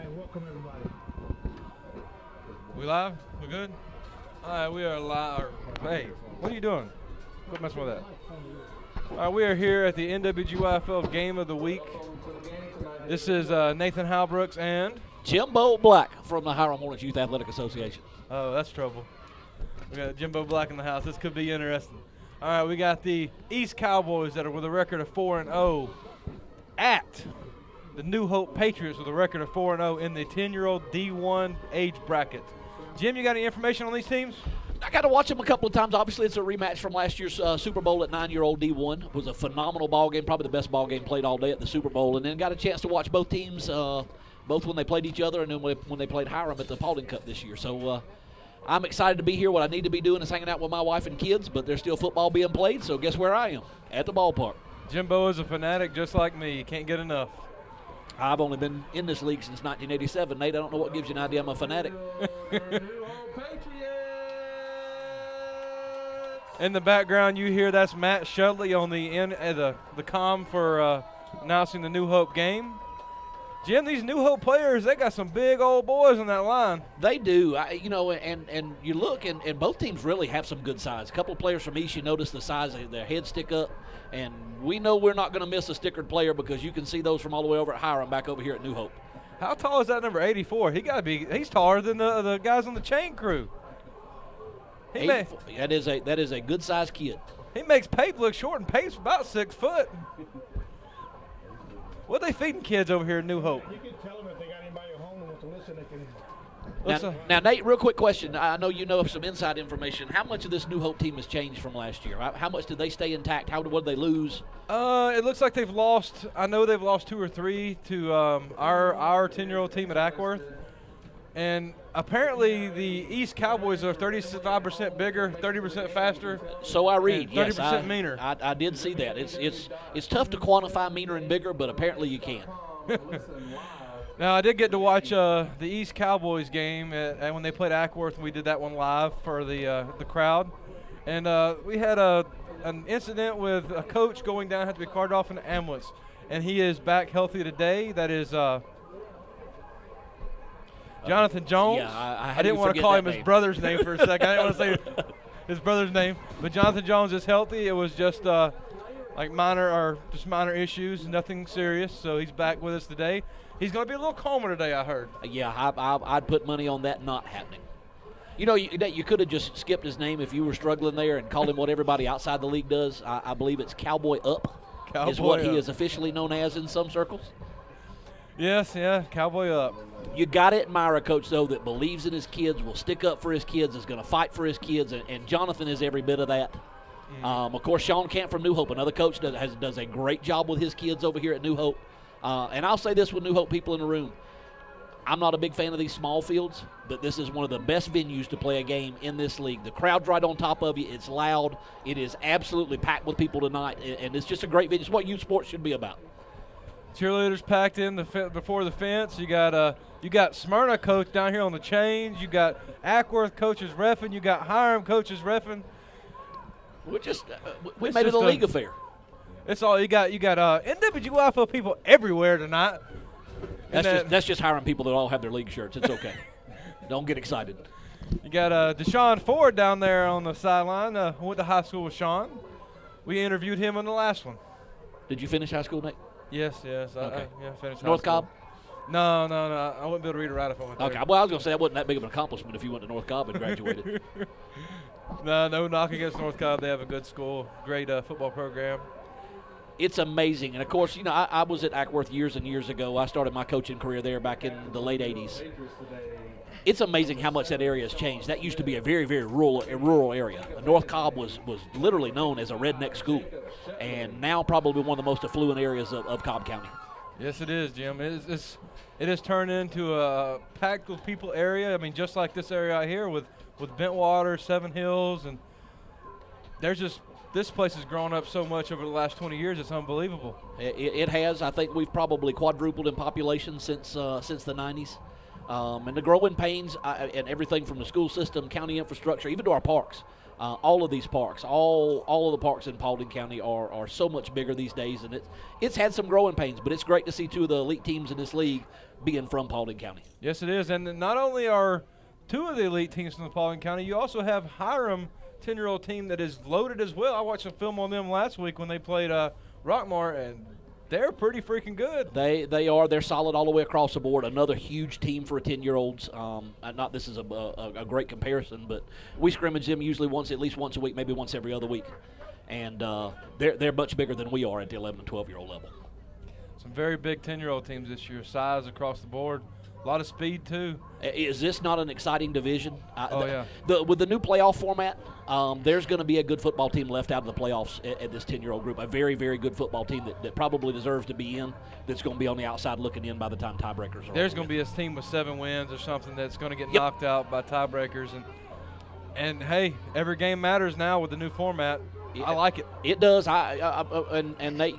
right, welcome everybody. We live? We good? All right, we are live. Hey, what are you doing? Quit messing with that. All right, we are here at the NWGYFL Game of the Week. This is Nathan Halbrooks and Jimbo Black from the Hiram Hornets Youth Athletic Association. Oh, that's trouble. We got Jimbo Black in the house. This could be interesting. All right, we got the East Cowboys that are with a record of 4-0 at the New Hope Patriots with a record of 4-0 in the 10-year-old D1 age bracket. Jim, you got any information on these teams? I got to watch them a couple of times. Obviously, it's a rematch from last year's Super Bowl at 9-year-old D1. It was a phenomenal ball game, probably the best ball game played all day at the Super Bowl. And then got a chance to watch both teams, both when they played each other and then when they played Hiram at the Paulding Cup this year. So I'm excited to be here. What I need to be doing is hanging out with my wife and kids, but there's still football being played, so guess where I am? At the ballpark. Jimbo is a fanatic just like me. You can't get enough. I've only been in this league since 1987, Nate. I don't know what gives you an idea I'm a fanatic. In the background, you hear that's Matt Shudley on the end of the comm for announcing the New Hope game. Jim, these New Hope players, they got some big old boys on that line. They do. And you look, and both teams really have some good size. A couple of players from East, you notice the size of their heads stick up. And we know we're not going to miss a stickered player because you can see those from all the way over at Hiram back over here at New Hope. How tall is that number 84? He's taller than the guys on the chain crew. That is a good-sized kid. He makes Pape look short, and Pape's about 6 foot. What are they feeding kids over here in New Hope? You can tell them if they got anybody at home who wants to listen, they can. Now, Nate, real quick question. I know you know of some inside information. How much of this New Hope team has changed from last year? How much did they stay intact? What did they lose? It looks like they've lost. I know they've lost 2 or 3 to our 10-year-old team at Ackworth. And apparently the East Cowboys are 35% bigger, 30% faster. So I read. 30% meaner. I did see that. It's tough to quantify meaner and bigger, but apparently you can. Now, I did get to watch the East Cowboys game when they played Ackworth. We did that one live for the crowd. And we had an incident with a coach going down, had to be carted off in an ambulance. And he is back healthy today. That is Jonathan Jones. Yeah, I didn't want to call him his brother's name for a second. I didn't want to say his brother's name. But Jonathan Jones is healthy. It was just minor issues, nothing serious. So he's back with us today. He's going to be a little calmer today, I heard. Yeah, I'd put money on that not happening. You know, you could have just skipped his name if you were struggling there and called him what everybody outside the league does. I believe it's Cowboy Up is what he is officially known as in some circles. Yes, yeah, Cowboy Up. You got to admire a coach, though, that believes in his kids, will stick up for his kids, is going to fight for his kids, and Jonathan is every bit of that. Of course, Sean Camp from New Hope, another coach that does a great job with his kids over here at New Hope. And I'll say this with New Hope people in the room. I'm not a big fan of these small fields, but this is one of the best venues to play a game in this league. The crowd's right on top of you. It's loud. It is absolutely packed with people tonight, and it's just a great venue. It's what youth sports should be about. Cheerleaders packed in before the fence. You got Smyrna coach down here on the chains. You got Ackworth coaches reffing. You got Hiram coaches reffing. We made it a league affair. It's all you got. You got NWGYFL people everywhere tonight. That's just hiring people that all have their league shirts. It's okay. Don't get excited. You got Deshaun Ford down there on the sideline. Went to high school with Sean. We interviewed him on the last one. Did you finish high school, Nate? Yes. Okay. I finished North high school. Cobb? No. I wouldn't be able to read or write if I went there. Okay. Well, I was going to say that wasn't that big of an accomplishment if you went to North Cobb and graduated. No knock against North Cobb. They have a good school, great football program. It's amazing. And, of course, you know, I was at Ackworth years and years ago. I started my coaching career there back in the late 80s. It's amazing how much that area has changed. That used to be a very, very rural area. North Cobb was literally known as a redneck school, and now probably one of the most affluent areas of Cobb County. Yes, it is, Jim. It has turned into a packed with people area. I mean, just like this area out here with Bentwater, Seven Hills, and this place has grown up so much over the last 20 years. It's unbelievable. It has. I think we've probably quadrupled in population since the 90s. And the growing pains and everything from the school system, county infrastructure, even to our parks. All of these parks, all of the parks in Paulding County are so much bigger these days, and it's had some growing pains, but it's great to see two of the elite teams in this league being from Paulding County. Yes, it is. And not only are two of the elite teams from the Paulding County, you also have Hiram 10-year-old team that is loaded as well. I watched a film on them last week when they played Rockmart, and they're pretty freaking good. They are. They're solid all the way across the board. Another huge team for 10-year-olds. Not this is a great comparison, but we scrimmage them usually at least once a week, maybe once every other week. And they're much bigger than we are at the 11 and 12-year-old level. Some very big 10-year-old teams this year, size across the board. A lot of speed, too. Is this not an exciting division? Yeah. With the new playoff format, there's going to be a good football team left out of the playoffs at this 10-year-old group. A very, very good football team that probably deserves to be in, that's going to be on the outside looking in by the time tiebreakers are. There's going to be a team with 7 wins or something that's going to get knocked out by tiebreakers. And hey, every game matters now with the new format. I like it. It does. And Nate,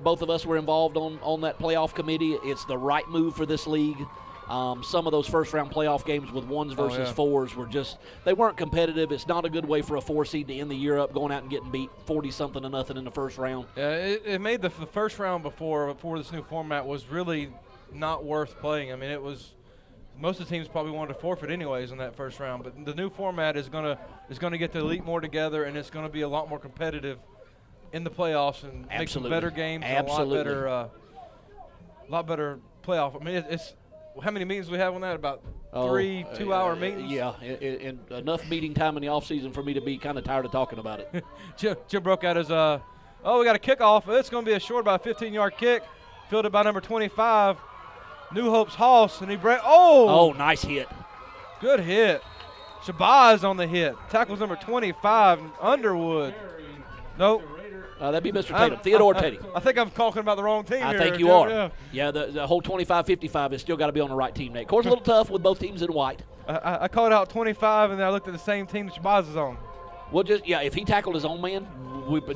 both of us were involved on that playoff committee. It's the right move for this league. Some of those first-round playoff games with 1s versus 4s were they weren't competitive. It's not a good way for a 4 seed to end the year up, going out and getting beat 40-something to nothing in the first round. Yeah, it made the first round before this new format was really not worth playing. I mean, it was most of the teams probably wanted to forfeit anyways in that first round. But the new format is gonna get the elite more together, and it's gonna be a lot more competitive in the playoffs and make some better games. Absolutely. And a lot better playoff. I mean, it's how many meetings we have on that? About 3 2-hour meetings? Yeah, and enough meeting time in the offseason for me to be kind of tired of talking about it. Jim broke out his, we got a kickoff. It's going to be a short, about 15-yard kick, fielded by number 25, New Hope's Hoss, and he Oh, nice hit. Good hit. Shabazz on the hit. Tackles number 25, Underwood. Nope. That'd be Mr. Tatum, Theodore Tatum. I think I'm talking about the wrong team I here. think you are. Yeah, the whole 25-55 has still got to be on the right team, Nate. Of course, a little tough with both teams in white. I called out 25, and then I looked at the same team that Shabazz is on. Well, if he tackled his own man,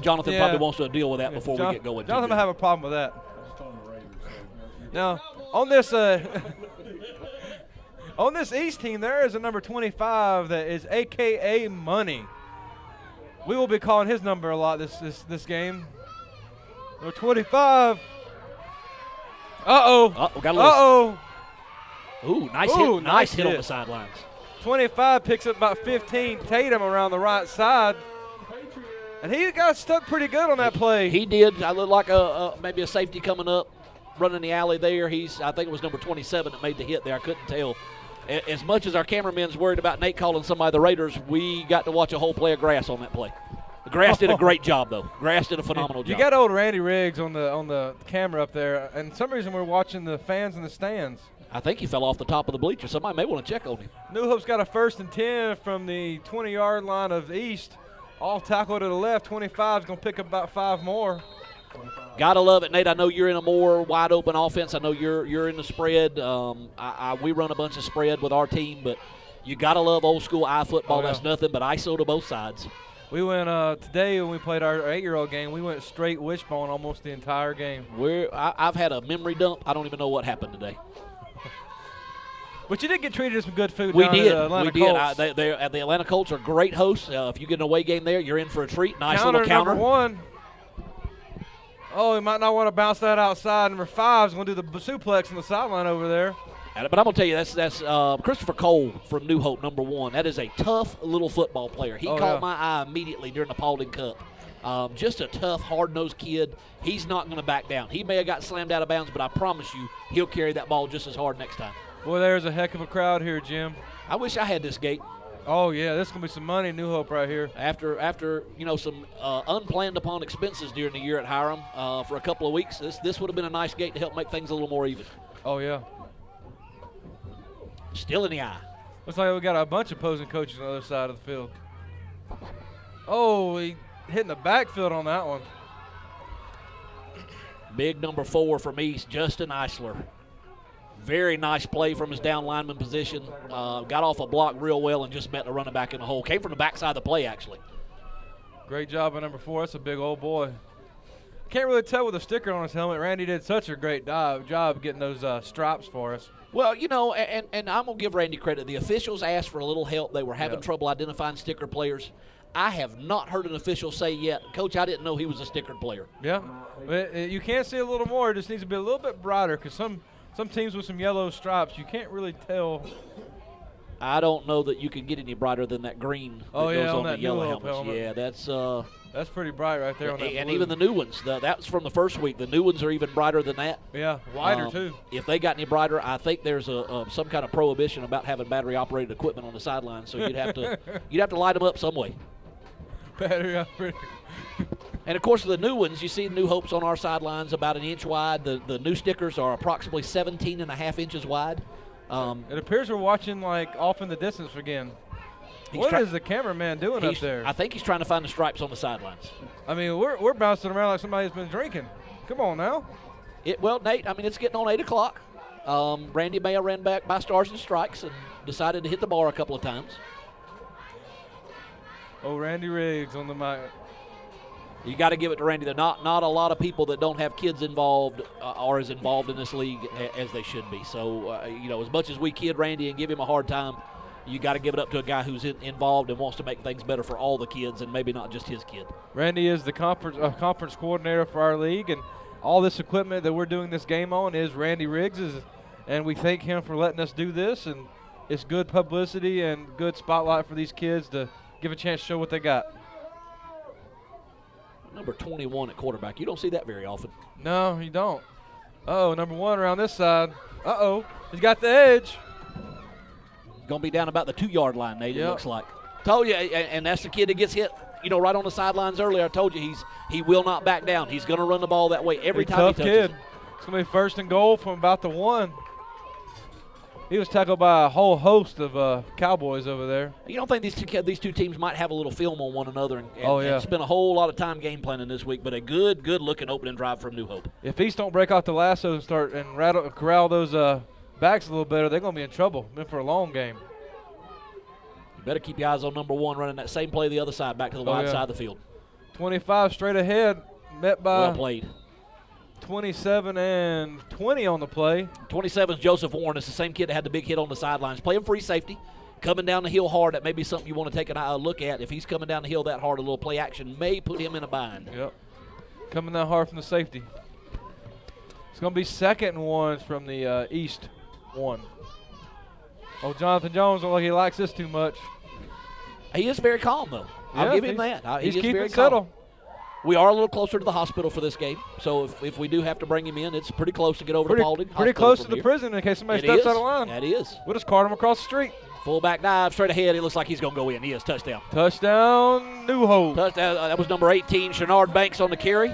Jonathan probably wants to deal with that before we get going. Jonathan might have a problem with that. Now, on this on this East team, there is a number 25 that is AKA Money. We will be calling his number a lot this game. Number 25. Uh-oh. Ooh, nice hit on the sidelines. 25 picks up about 15. Tatum around the right side. And he got stuck pretty good on that play. He did. I looked like maybe a safety coming up, running the alley there. I think it was number 27 that made the hit there. I couldn't tell. As much as our cameraman's worried about Nate calling somebody the Raiders, we got to watch a whole play of Grass on that play. Grass did a great job, though. Grass did a phenomenal job. You got old Randy Riggs on the camera up there, and for some reason we're watching the fans in the stands. I think he fell off the top of the bleacher. Somebody may want to check on him. New Hope's got a 1st and 10 from the 20-yard line of East. All tackle to the left. 25 is going to pick up about 5 more. Gotta love it, Nate. I know you're in a more wide open offense. I know you're in the spread. We run a bunch of spread with our team, but you gotta love old school eye football. That's nothing but ISO to both sides. We went today when we played our 8-year-old game. We went straight wishbone almost the entire game. I've had a memory dump. I don't even know what happened today. But you did get treated to some good food. We down did. At the Atlanta Colts. The Atlanta Colts are great hosts. If you get an away game there, you're in for a treat. Nice little counter. Number 1. Oh, he might not want to bounce that outside. Number 5 is going to do the suplex on the sideline over there. But I'm going to tell you, that's Christopher Cole from New Hope, number 1. That is a tough little football player. He caught my eye immediately during the Paulding Cup. Just a tough, hard-nosed kid. He's not going to back down. He may have got slammed out of bounds, but I promise you he'll carry that ball just as hard next time. Boy, there's a heck of a crowd here, Jim. I wish I had this gate. Oh, yeah, this is going to be some money in New Hope right here. After some unplanned upon expenses during the year at Hiram for a couple of weeks, this would have been a nice gate to help make things a little more even. Oh, yeah. Still in the eye. Looks like we got a bunch of opposing coaches on the other side of the field. Oh, he hitting the backfield on that one. Big number 4 from East, Justin Eisler. Very nice play from his down lineman position. Got off a block real well and just met the running back in the hole. Came from the backside of the play, actually. Great job by number 4. That's a big old boy. Can't really tell with the sticker on his helmet. Randy did such a great job getting those stripes for us. Well, and I'm going to give Randy credit. The officials asked for a little help. They were having trouble identifying sticker players. I have not heard an official say yet, Coach, I didn't know he was a stickered player. Yeah. You can see a little more. It just needs to be a little bit brighter because some teams with some yellow stripes, you can't really tell. I don't know that you can get any brighter than that green that goes on the yellow helmets. Yeah, that's pretty bright right there on that and blue. even the new ones, that's from the first week. The new ones are even brighter than that. Yeah, wider too. If they got any brighter, I think there's some kind of prohibition about having battery-operated equipment on the sidelines, so you'd have to light them up some way. Battery operated. And, of course, the new ones, you see New Hope's on our sidelines about an inch wide. The new stickers are approximately 17.5 inches wide. It appears we're watching, like, off in the distance again. What is the cameraman doing up there? I think he's trying to find the stripes on the sidelines. I mean, we're bouncing around like somebody's been drinking. Come on now. Well, Nate, I mean, it's getting on 8 o'clock. Randy Mayo ran back by Stars and Strikes and decided to hit the bar a couple of times. Oh, Randy Riggs on the mic. You got to give it to Randy. There not a lot of people that don't have kids involved are as involved in this league as they should be. So, as much as we kid Randy and give him a hard time, you got to give it up to a guy who's involved and wants to make things better for all the kids and maybe not just his kid. Randy is the conference coordinator for our league, and all this equipment that we're doing this game on is Randy Riggs's, and we thank him for letting us do this, and it's good publicity and good spotlight for these kids to give a chance to show what they got. Number 21 at quarterback. You don't see that very often. No, you don't. Uh-oh, number 1 around this side. Uh-oh, he's got the edge. Going to be down about the 2-yard line, Nate, It looks like. Told you, and that's the kid that gets hit, right on the sidelines earlier. I told you he will not back down. He's going to run the ball that way every time he touches kid. it. It's going to be 1st and goal from about the 1. He was tackled by a whole host of Cowboys over there. You don't think these two teams might have a little film on one another and spend a whole lot of time game planning this week, but a good-looking opening drive from New Hope. If East don't break out the lasso and start and corral those backs a little better, they're going to be in trouble. Been for a long game. You better keep your eyes on number 1 running that same play the other side, back to the wide side of the field. 25 straight ahead, met by well played. 27 and 20 on the play. 27 is Joseph Warren. It's the same kid that had the big hit on the sidelines. Playing free safety, coming down the hill hard. That may be something you want to take a look at. If he's coming down the hill that hard, a little play action may put him in a bind. Yep. Coming that hard from the safety. It's going to be 2nd and 1 from the East 1. Oh, Jonathan Jones don't look like he likes this too much. He is very calm, though. I'll give him that. He's keeping very it settled. We are a little closer to the hospital for this game, so if we do have to bring him in, it's pretty close to get over to Paulding. Pretty close to the prison in case somebody steps out of line. That is. We'll just cart him across the street. Fullback dive, straight ahead. It looks like he's going to go in. He is. Touchdown. Touchdown, New Hope. Touchdown. That was number 18, Shenard Banks on the carry.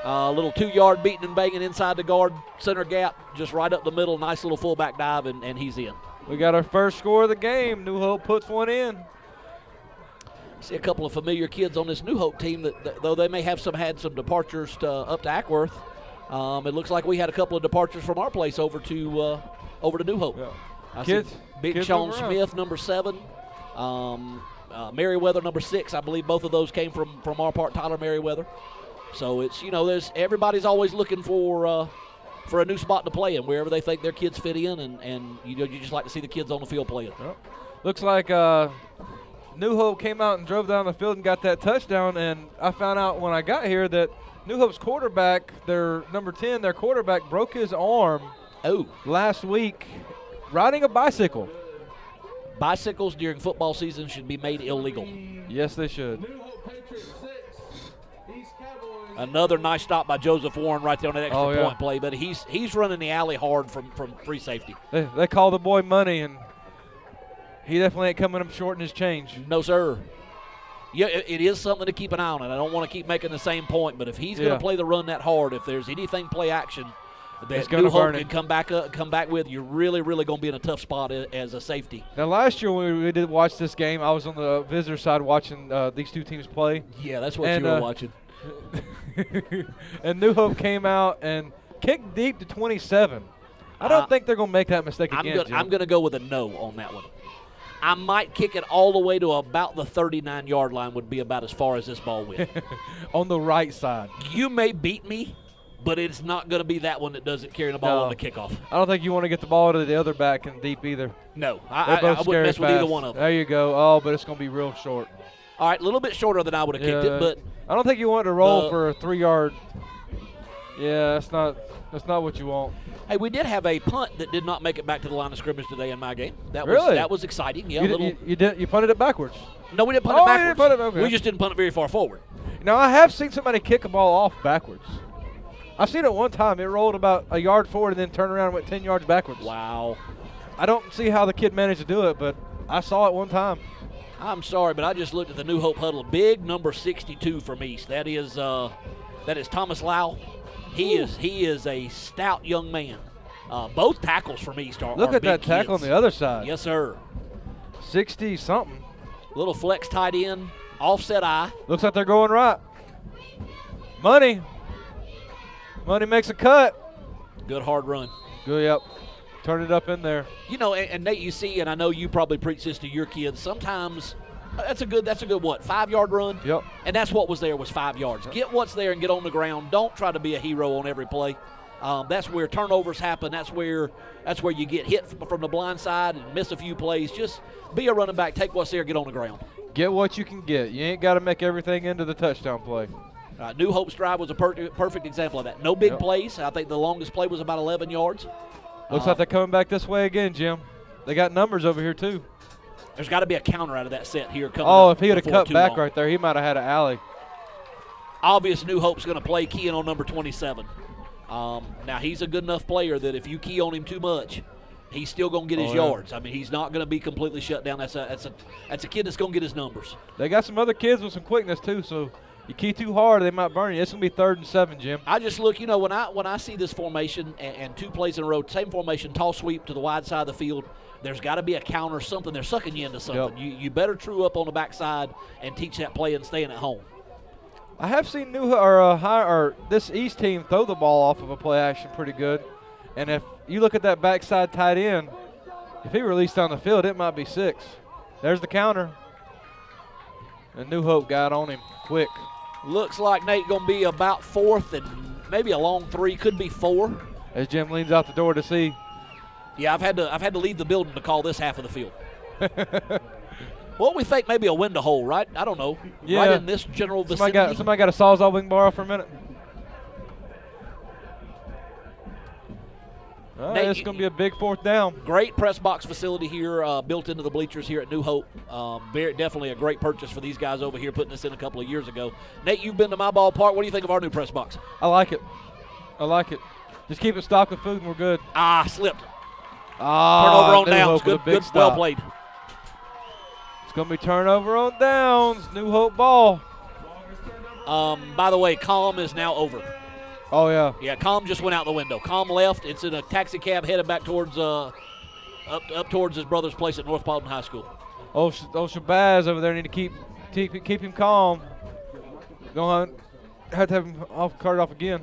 A little 2-yard beating and banging inside the guard center gap, just right up the middle. Nice little fullback dive, and he's in. We got our first score of the game. New Hope puts one in. See a couple of familiar kids on this New Hope team that though they may have had some departures up to Ackworth, it looks like we had a couple of departures from our place over to New Hope. Yeah. Big Sean Smith, number 7, Merriweather, number 6. I believe both of those came from our part, Tyler Merriweather. So it's everybody's always looking for a new spot to play in, wherever they think their kids fit in, and you just like to see the kids on the field playing. Yep. Looks like New Hope came out and drove down the field and got that touchdown, and I found out when I got here that New Hope's quarterback, their number 10, their quarterback broke his arm last week riding a bicycle. Bicycles during football season should be made illegal. Yes, they should. New Hope Patriots 6, East Cowboys. Another nice stop by Joseph Warren right there on that extra point play, but he's running the alley hard from free safety. They call the boy money, and he definitely ain't coming up short in his change. No, sir. Yeah, it is something to keep an eye on, and I don't want to keep making the same point, but if he's going to play the run that hard, if there's anything play action that New Hope can come back with, you're really, really going to be in a tough spot as a safety. Now, last year when we did watch this game, I was on the visitor side watching these two teams play. Yeah, that's what you were watching. And New Hope came out and kicked deep to 27. I don't think they're going to make that mistake again. I'm going to go with a no on that one. I might kick it all the way to about the 39-yard line would be about as far as this ball went. On the right side. You may beat me, but it's not going to be that one that does it carrying the ball on the kickoff. I don't think you want to get the ball to the other back and deep either. No, I wouldn't mess with either one of them. There you go. Oh, but it's going to be real short. All right, a little bit shorter than I would have kicked it, but I don't think you want to roll for a 3-yard. Yeah, that's not what you want. hey, we did have a punt that did not make it back to the line of scrimmage today in my game. That was exciting. Yeah, you punted it backwards. No, we didn't punt it backwards. You didn't punt it, okay. We just didn't punt it very far forward. Now, I have seen somebody kick a ball off backwards. I've seen it one time. It rolled about a yard forward and then turned around and went 10 yards backwards. Wow. I don't see how the kid managed to do it, but I saw it one time. I'm sorry, but I just looked at the New Hope huddle. Big number 62 from East. That is Thomas Lau. He is a stout young man. Both tackles from East are Look at big that tackle kids. on the other side. Yes, sir. 60-something. Little flex tight end, offset eye. Looks like they're going right. Money makes a cut. Good hard run. Good, yep. Turn it up in there. You know, and Nate, you see, and I know you probably preach this to your kids. Sometimes that's a good what, 5-yard run? Yep. And that's what was there was 5 yards. Yep. Get what's there and get on the ground. Don't try to be a hero on every play. That's where turnovers happen. That's where you get hit from the blind side and miss a few plays. Just be a running back, take what's there, get on the ground. Get what you can get. You ain't got to make everything into the touchdown play. New Hope's drive was a perfect example of that. No big plays. I think the longest play was about 11 yards. Looks like they're coming back this way again, Jim. They got numbers over here, too. There's got to be a counter out of that set here coming up. If he would have cut back long. right there, he might have had an alley. Obvious New Hope's going to play keying on number 27. Now, he's a good enough player that if you key on him too much, he's still going to get his yards. I mean, he's not going to be completely shut down. That's a kid that's going to get his numbers. They got some other kids with some quickness, too, so you key too hard, they might burn you. It's going to be 3rd and 7, Jim. I just look, you know, when I see this formation and 2 plays in a row, same formation, tall sweep to the wide side of the field, there's got to be a counter, something. They're sucking you into something. Yep. You better true up on the backside and teach that play and staying at home. I have seen this East team throw the ball off of a play action pretty good. And if you look at that backside tight end, if he released on the field, it might be 6. There's the counter. And New Hope got on him quick. Looks like Nate going to be about 4th and maybe a long 3, could be 4. As Jim leans out the door to see. Yeah, I've had to leave the building to call this half of the field. What we think maybe a window hole, right? I don't know. Yeah. Right in this general vicinity. Somebody got a Sawzall we can borrow for a minute? All right, it's going to be a big 4th down. Great press box facility here, built into the bleachers here at New Hope. Definitely a great purchase for these guys over here, putting this in a couple of years ago. Nate, you've been to my ballpark. What do you think of our new press box? I like it. Just keep it stocked with food and we're good. Slipped. Turnover on downs. Good, well played. It's going to be turnover on downs. New Hope ball. By the way, Calm is now over. Oh, yeah. Yeah, Calm just went out the window. Calm left. It's in a taxi cab headed back towards up towards his brother's place at North Paulton High School. Oh, Shabazz over there need to keep him calm. Don't have to have him carted off again.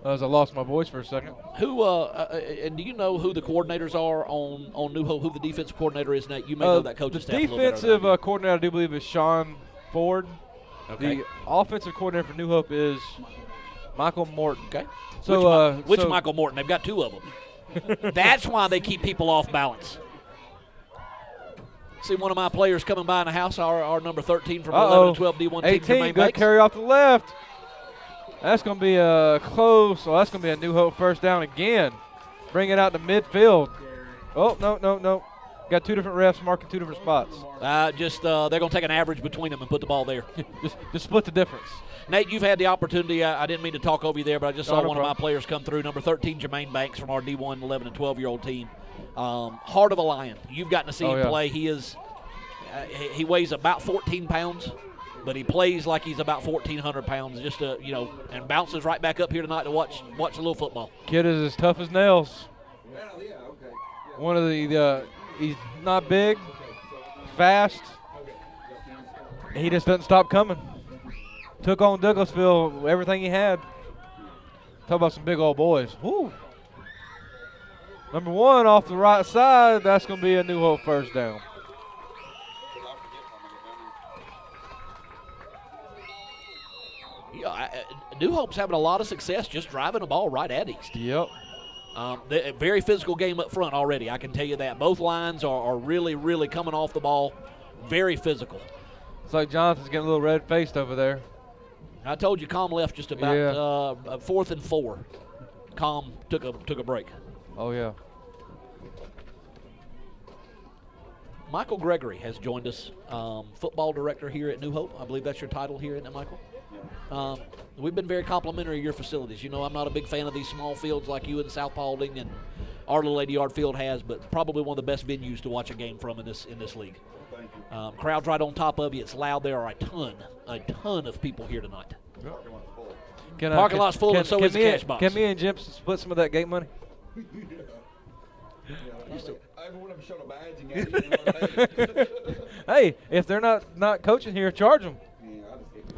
As I lost my voice for a second. And do you know who the coordinators are on New Hope? Who the defensive coordinator is, Nate? You may know that coaching staff. The defensive coordinator, I do believe, is Sean Ford. Okay. The offensive coordinator for New Hope is Michael Morton. Okay. So which Michael Morton? They've got 2 of them. That's why they keep people off balance. See one of my players coming by in the house, our number 13 from 11 and 12 D1 team. 18, good carry off the left. That's going to be close. So that's going to be a New Hope 1st down again. Bring it out to midfield. Oh, no. Got 2 different refs marking 2 different spots. They're going to take an average between them and put the ball there. just split the difference. Nate, you've had the opportunity. I didn't mean to talk over you there, but I just saw one of my players come through, number 13, Jermaine Banks from our D1 11 and 12-year-old team. Heart of a lion. You've gotten to see him play. He weighs about 14 pounds. But he plays like he's about 1,400 pounds, and bounces right back up here tonight to watch a little football. Kid is as tough as nails. One of he's not big, fast. He just doesn't stop coming. Took on Douglasville everything he had. Talk about some big old boys. Woo. Number 1 off the right side, that's going to be a New Hope 1st down. New Hope's having a lot of success just driving the ball right at East. Yep. Very physical game up front already, I can tell you that. Both lines are really, really coming off the ball. Very physical. It's like Jonathan's getting a little red-faced over there. I told you, Calm left just about 4th and 4. Calm took a break. Oh, yeah. Michael Gregory has joined us, football director here at New Hope. I believe that's your title here, isn't it, Michael? Yeah. We've been very complimentary of your facilities. You know, I'm not a big fan of these small fields like you in South Paulding and our Little Lady Yard Field has, but probably one of the best venues to watch a game from in this league. Thank you. Crowd's right on top of you. It's loud. There are a ton of people here tonight. Parking lot's full, and so is the cash box. Can me and Jim split some of that gate money? Everyone of them showed a badge and got Hey, if they're not coaching here, charge them. Yeah, I just hate that.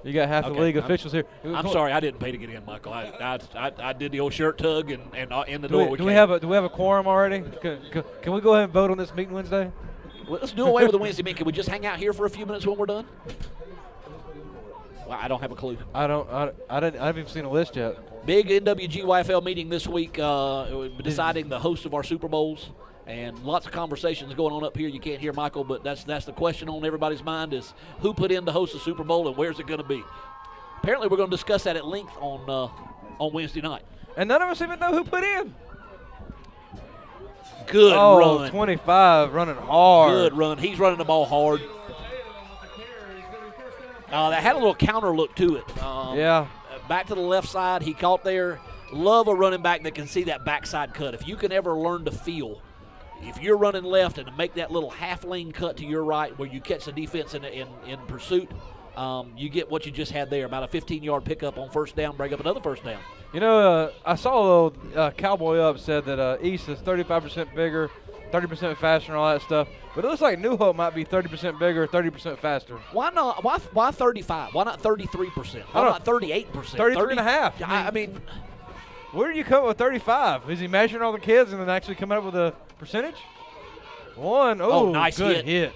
You got half the league officials here. I'm sorry, I didn't pay to get in, Michael. I did the old shirt tug and in the door. Do we have a quorum already? Can we go ahead and vote on this meeting Wednesday? Well, let's do away with the Wednesday meeting. Can we just hang out here for a few minutes when we're done? Well, I don't have a clue. I haven't even seen a list yet. Big NWGYFL meeting this week, deciding the host of our Super Bowls, and lots of conversations going on up here. You can't hear Michael, but that's the question on everybody's mind is who put in to host the Super Bowl and where's it going to be? Apparently, we're going to discuss that at length on Wednesday night. And none of us even know who put in. Good run. 25, running hard. Good run. He's running the ball hard. That had a little counter look to it. Yeah. Back to the left side, he caught there. Love a running back that can see that backside cut. If you can ever learn to feel, if you're running left and to make that little half-lane cut to your right where you catch the defense in pursuit, you get what you just had there, about a 15-yard pickup on first down, break up another first down. You know, I saw a little Cowboy Up said that East is 35% bigger, 30% faster and all that stuff. But it looks like New Hope might be 30% bigger, 30% faster. Why not? Why 35? Why not 33%? Why not 38%? 33 and a half. I mean, where did you come up with 35? Is he measuring all the kids and then actually coming up with a percentage? Nice good hit.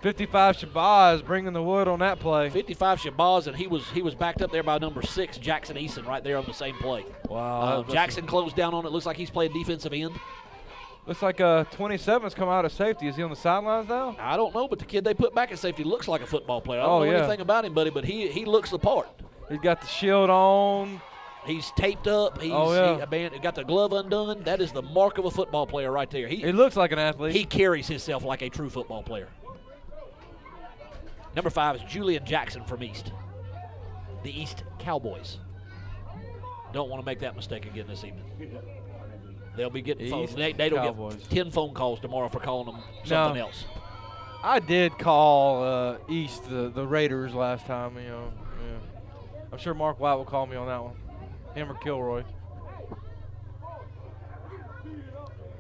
55 Shabazz bringing the wood on that play. 55 Shabazz, and he was backed up there by number 6, Jackson Eason, right there on the same play. Wow. Jackson closed down on it. Looks like he's playing defensive end. Looks like 27's come out of safety. Is he on the sidelines now? I don't know, but the kid they put back at safety looks like a football player. I don't know anything about him, buddy, but he looks the part. He's got the shield on. He's taped up. He got the glove undone. That is the mark of a football player right there. He looks like an athlete. He carries himself like a true football player. Number 5 is Julian Jackson from East. The East Cowboys. Don't want to make that mistake again this evening. They'll be getting phones. They'll get 10 phone calls tomorrow for calling them something else. I did call East the Raiders last time. You know, yeah. I'm sure Mark White will call me on that one. Him or Kilroy.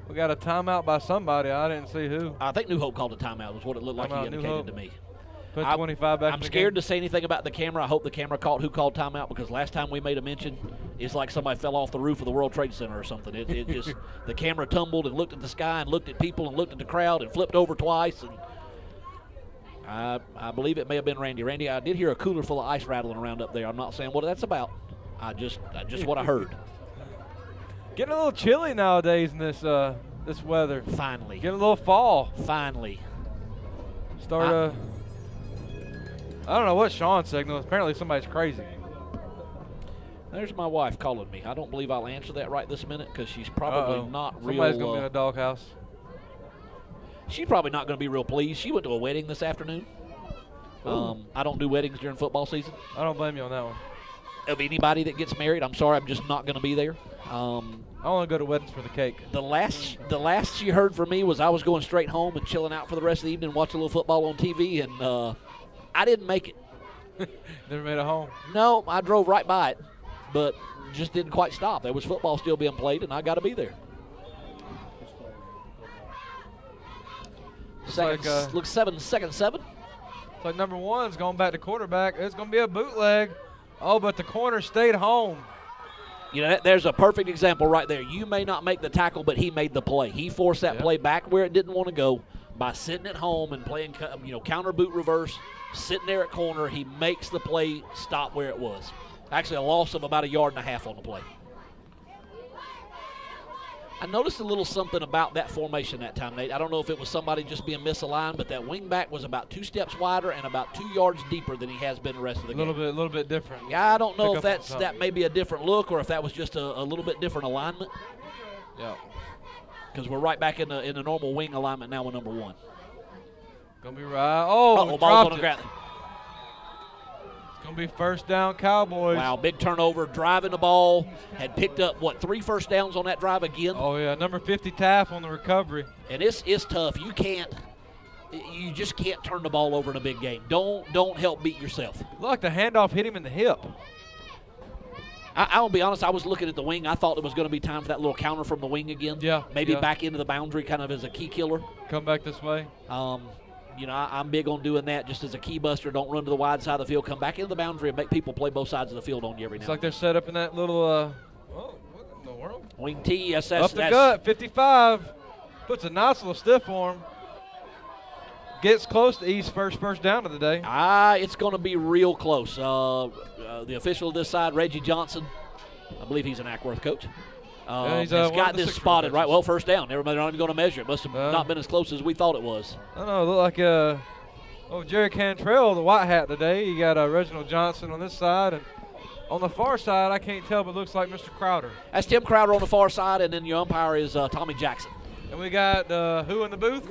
We got a timeout by somebody. I didn't see who. I think New Hope called a timeout. Was what it looked like he indicated to me. Put 25 back. I'm scared to say anything about the camera. I hope the camera caught who called timeout, because last time we made a mention, it's like somebody fell off the roof of the World Trade Center or something. It just the camera tumbled and looked at the sky and looked at people and looked at the crowd and flipped over twice. And I believe it may have been Randy. Randy, I did hear a cooler full of ice rattling around up there. I'm not saying what that's about. Just what I heard. Getting a little chilly nowadays in this weather. Finally. Getting a little fall. Finally. I don't know what Sean signaled. Apparently somebody's crazy. There's my wife calling me. I don't believe I'll answer that right this minute because she's probably not real. Somebody's going to be in a doghouse. She's probably not going to be real pleased. She went to a wedding this afternoon. I don't do weddings during football season. I don't blame you on that one. Of anybody that gets married, I'm sorry, I'm just not going to be there. I want to go to weddings for the cake. The last she heard from me was I was going straight home and chilling out for the rest of the evening, watching a little football on TV, and I didn't make it. Never made it home? No, I drove right by it, but just didn't quite stop. There was football still being played, and I got to be there. Looks 7. It's like number 1's going back to quarterback. It's going to be a bootleg. Oh, but the corner stayed home. You know, there's a perfect example right there. You may not make the tackle, but he made the play. He forced that play back where it didn't want to go by sitting at home and playing, counter boot reverse, sitting there at corner. He makes the play stop where it was. Actually, a loss of about 1.5 yards on the play. I noticed a little something about that formation that time, Nate. I don't know if it was somebody just being misaligned, but that wing back was about 2 steps wider and about 2 yards deeper than he has been the rest of the game. A little bit different. Yeah, I don't know Pick if up that may be a different look or if that was just a little bit different alignment. Yeah. Because we're right back in the normal wing alignment now with number 1. Gonna be right. Oh, Uh-oh, ball's dropped on the it. ground. Gonna be first down, Cowboys. Wow, big turnover, driving the ball. Had picked up, 3 first downs on that drive again. Oh yeah, number 50 Taff on the recovery. And it's tough. You just can't turn the ball over in a big game. Don't help beat yourself. Look, the handoff hit him in the hip. I'll be honest, I was looking at the wing. I thought it was going to be time for that little counter from the wing again. Yeah. Maybe yeah. back into the boundary kind of as a key killer. Come back this way. I'm big on doing that just as a key buster. Don't run to the wide side of the field. Come back into the boundary and make people play both sides of the field on you every now It's like they're set up in that little, what in the world? wing T, yes, Up the gut, 55. Puts a nice little stiff arm. Gets close to East's first down of the day. It's going to be real close. The official of this side, Reggie Johnson, I believe he's an Ackworth coach. He's has one got of the this 6 spotted coaches. right. Well, first down. Everybody's not even going to measure it. Must have not been as close as we thought it was. I don't know. It looked like Jerry Cantrell, the white hat today. You got Reginald Johnson on this side, and on the far side, I can't tell, but it looks like Mr. Crowder. That's Tim Crowder on the far side, and then your umpire is Tommy Jackson. And we got who in the booth?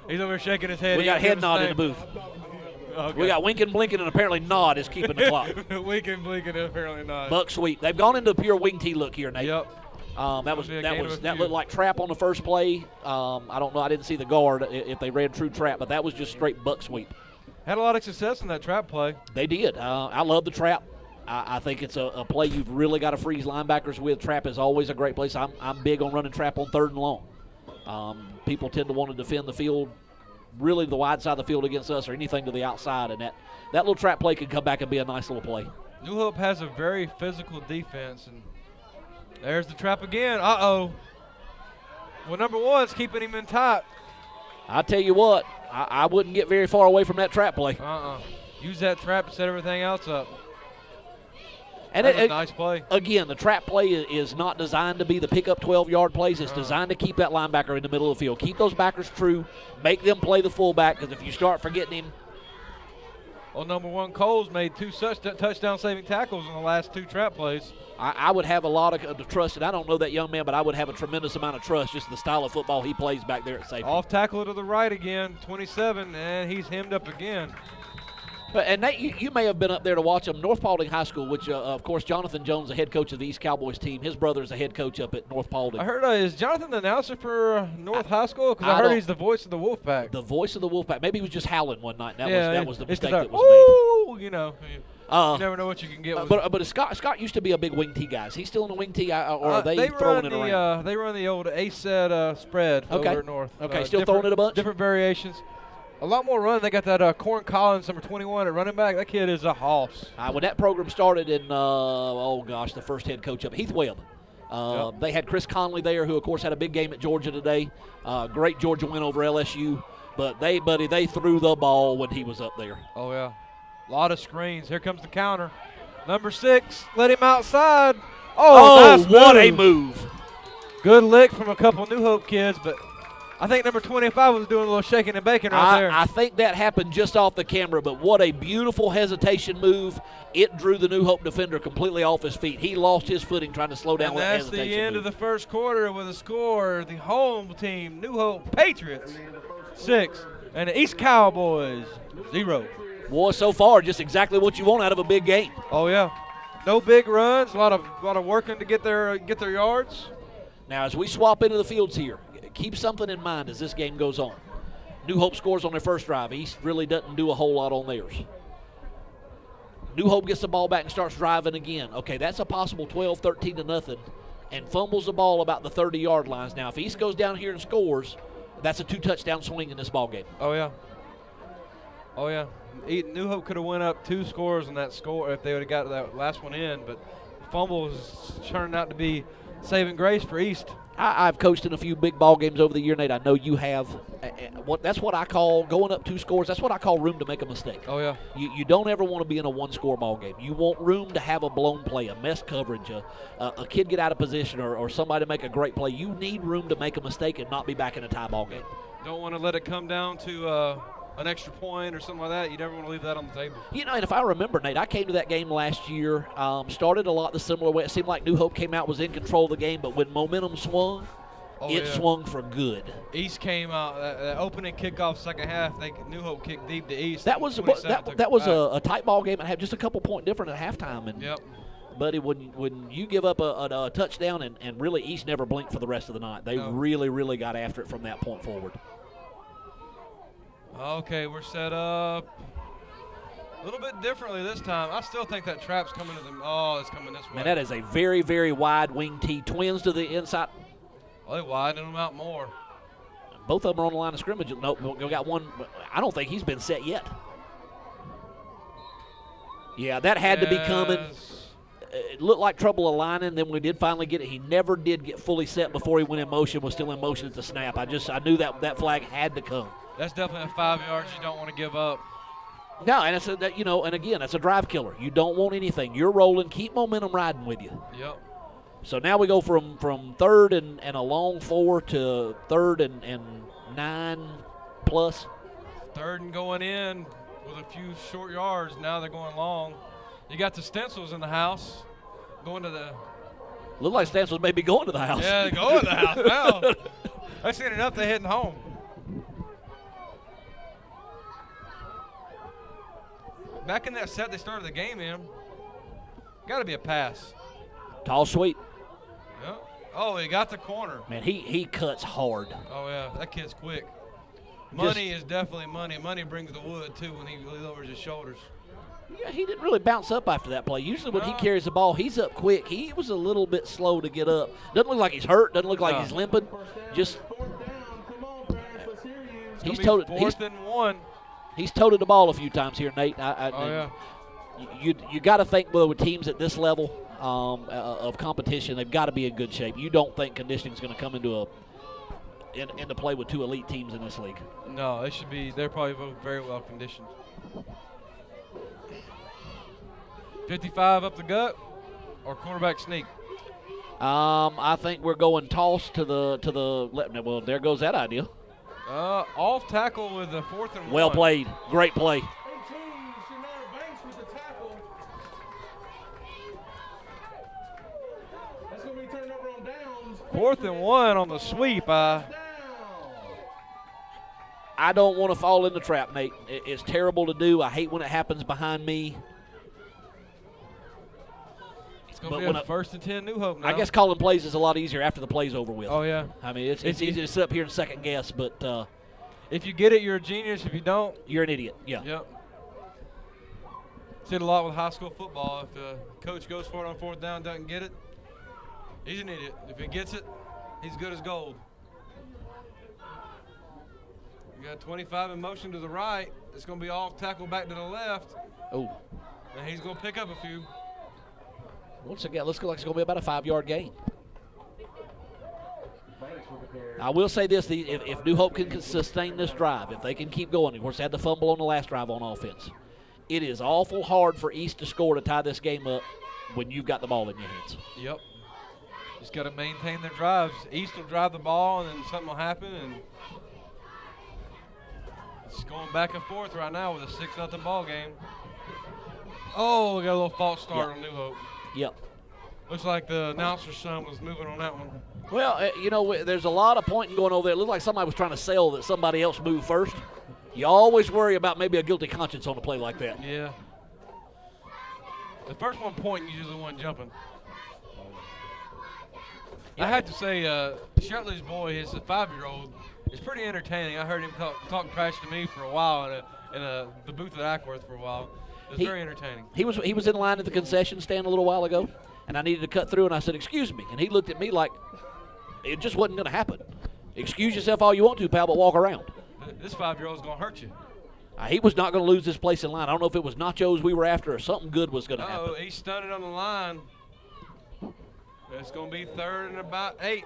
He's over here shaking his head. We He got ain't head giving nod his in the name. booth. Okay. We got winking, blinking, and apparently nod is keeping the clock. Winking, blinking, apparently not. Buck sweep. They've gone into a pure wing T look here, Nate. Yep. That looked like trap on the first play. I don't know. I didn't see the guard if they ran true trap, but that was just straight buck sweep. Had a lot of success in that trap play. They did. I love the trap. I think it's a play you've really got to freeze linebackers with. Trap is always a great place. I'm big on running trap on 3rd and long. People tend to want to defend the field, really the wide side of the field against us or anything to the outside, and that little trap play could come back and be a nice little play. New Hope has a very physical defense, and there's the trap again. Uh-oh. Well, number 1's keeping him in tight. I tell you what, I wouldn't get very far away from that trap play. Use that trap to set everything else up. And That's a nice play. Again, the trap play is not designed to be the pick-up 12-yard plays. It's designed to keep that linebacker in the middle of the field. Keep those backers true. Make them play the fullback, because if you start forgetting him. Well, number 1, Coles made 2 touchdown-saving tackles in the last 2 trap plays. I would have a lot of trust, and I don't know that young man, but I would have a tremendous amount of trust just the style of football he plays back there at safety. Off tackle to the right again, 27, and he's hemmed up again. And Nate, you may have been up there to watch them. North Paulding High School, which, of course, Jonathan Jones, the head coach of the East Cowboys team. His brother is the head coach up at North Paulding. I heard, is Jonathan the announcer for North High School? Because I heard he's the voice of the Wolfpack. The voice of the Wolfpack. Maybe he was just howling one night. That was the mistake that was made. Ooh, you know. You never know what you can get with But Scott used to be a big wing T guy. Is he still in the wing T, or are they throwing it around? They run the old ACED spread over at North. Okay, still throwing it a bunch? Different variations. A lot more run. They got that Corn Collins, number 21, at running back. That kid is a hoss. When that program started in, the first head coach up, Heath Webb. They had Chris Conley there, who, of course, had a big game at Georgia today. Great Georgia win over LSU. But they threw the ball when he was up there. Oh, yeah. A lot of screens. Here comes the counter. Number 6, let him outside. Oh, nice what a move. Good lick from a couple New Hope kids, but I think number 25 was doing a little shaking and baking right there. I think that happened just off the camera, but what a beautiful hesitation move. It drew the New Hope defender completely off his feet. He lost his footing trying to slow down and that that's hesitation the end move. of the first quarter with a score. The home team, New Hope Patriots, 6, and the East Cowboys, 0. Boy, so far, just exactly what you want out of a big game. Oh, yeah. No big runs, a lot of working to get their yards. Now, as we swap into the fields here, keep something in mind as this game goes on. New Hope scores on their first drive. East really doesn't do a whole lot on theirs. New Hope gets the ball back and starts driving again. Okay, that's a possible 12, 13 to nothing, and fumbles the ball about the 30-yard lines. Now, if East goes down here and scores, that's a 2-touchdown swing in this ball game. Oh, yeah. Oh, yeah. New Hope could have went up 2 scores on that score if they would have got that last one in, but the fumble turned out to be saving grace for East. I've coached in a few big ball games over the year, Nate. I know you have. That's what I call going up 2 scores. That's what I call room to make a mistake. Oh, yeah. You don't ever want to be in a 1-score ball game. You want room to have a blown play, a missed coverage, a kid get out of position, or somebody make a great play. You need room to make a mistake and not be back in a tie ball game. Don't want to let it come down to an extra point or something like that. You never want to leave that on the table. And if I remember, Nate, I came to that game last year, started a lot the similar way. It seemed like New Hope came out, was in control of the game, but when momentum swung, swung for good. East came out, that opening kickoff second half, New Hope kicked deep to East. That was a tight ball game and had just a couple point different at halftime. And yep. But when you give up a touchdown and really East never blinked for the rest of the night. They really, really got after it from that point forward. Okay, we're set up a little bit differently this time. I still think that trap's coming to them. Oh, it's coming this way. Man, that is a very, very wide wing tee. Twins to the inside. Oh, they widened them out more. Both of them are on the line of scrimmage. Nope, we got one. I don't think he's been set yet. Yeah, that had to be coming. It looked like trouble aligning. Then we did finally get it. He never did get fully set before he went in motion. Was still in motion at the snap. I knew that flag had to come. That's definitely 5 yards you don't want to give up. No, and and again, that's a drive killer. You don't want anything. You're rolling. Keep momentum riding with you. Yep. So now we go from 3rd and a long 4 to 3rd and 9 plus. 3rd and going in with a few short yards. Now they're going long. You got the Stencils in the house going to the. Look like Stencils may be going to the house. Yeah, they're going to the house now. I seen it up. They're heading home. Back in that set they started the game in, got to be a pass. Tall, sweet. Yep. Oh, he got the corner. Man, he cuts hard. Oh, yeah, that kid's quick. Money is definitely money. Money brings the wood, too, when he lowers his shoulders. Yeah, he didn't really bounce up after that play. Usually when he carries the ball, he's up quick. He was a little bit slow to get up. Doesn't look like he's hurt. Doesn't look like he's limping. Just he's toted. Fourth and 1. He's toted the ball a few times here, Nate. Yeah. You got to think, well, with teams at this level of competition, they've got to be in good shape. You don't think conditioning is going to come into play with 2 elite teams in this league? No, they should be. They're probably both very well conditioned. 55 up the gut or quarterback sneak? I think we're going toss to the left. Well, there goes that idea. Off tackle with the 4th and 1. Well played. Great play. With the tackle. That's going to be turned over on downs. 4th and 1 on the sweep. I don't want to fall in the trap, Nate. It's terrible to do. I hate when it happens behind me. It's going to be a 1st and 10 New Hope now. I guess calling plays is a lot easier after the play's over with. Oh, yeah. I mean, it's easy to sit up here and second guess, but if you get it, you're a genius. If you don't, you're an idiot. Yeah. Yep. See it a lot with high school football. If a coach goes for it on 4th down, doesn't get it, he's an idiot. If he gets it, he's good as gold. You got 25 in motion to the right. It's going to be off tackle back to the left. Oh. And he's going to pick up a few. Once again, looks like it's going to be about a 5-yard gain. I will say this, if New Hope can sustain this drive, if they can keep going, of course they had the fumble on the last drive on offense, it is awful hard for East to score to tie this game up when you've got the ball in your hands. Yep. Just got to maintain their drives. East will drive the ball and then something will happen, and it's going back and forth right now with a 6-0 ball game. Oh, we got a little false start on New Hope. Yep. Looks like the announcer's son was moving on that one. Well, there's a lot of pointing going over there. It looked like somebody was trying to sell that somebody else moved first. You always worry about maybe a guilty conscience on a play like that. Yeah. The first one pointing, usually the one jumping. I have to say, Shetley's boy, his 5-year-old, is pretty entertaining. I heard him talk trash to me for a while in the booth at Ackworth for a while. It was very entertaining. He was in line at the concession stand a little while ago, and I needed to cut through, and I said, "Excuse me," and he looked at me like it just wasn't going to happen. Excuse yourself all you want to, pal, but walk around. This 5-year-old's going to hurt you. He was not going to lose this place in line. I don't know if it was nachos we were after or something good was going to happen. Oh, he stunted on the line. It's going to be 3rd and about 8.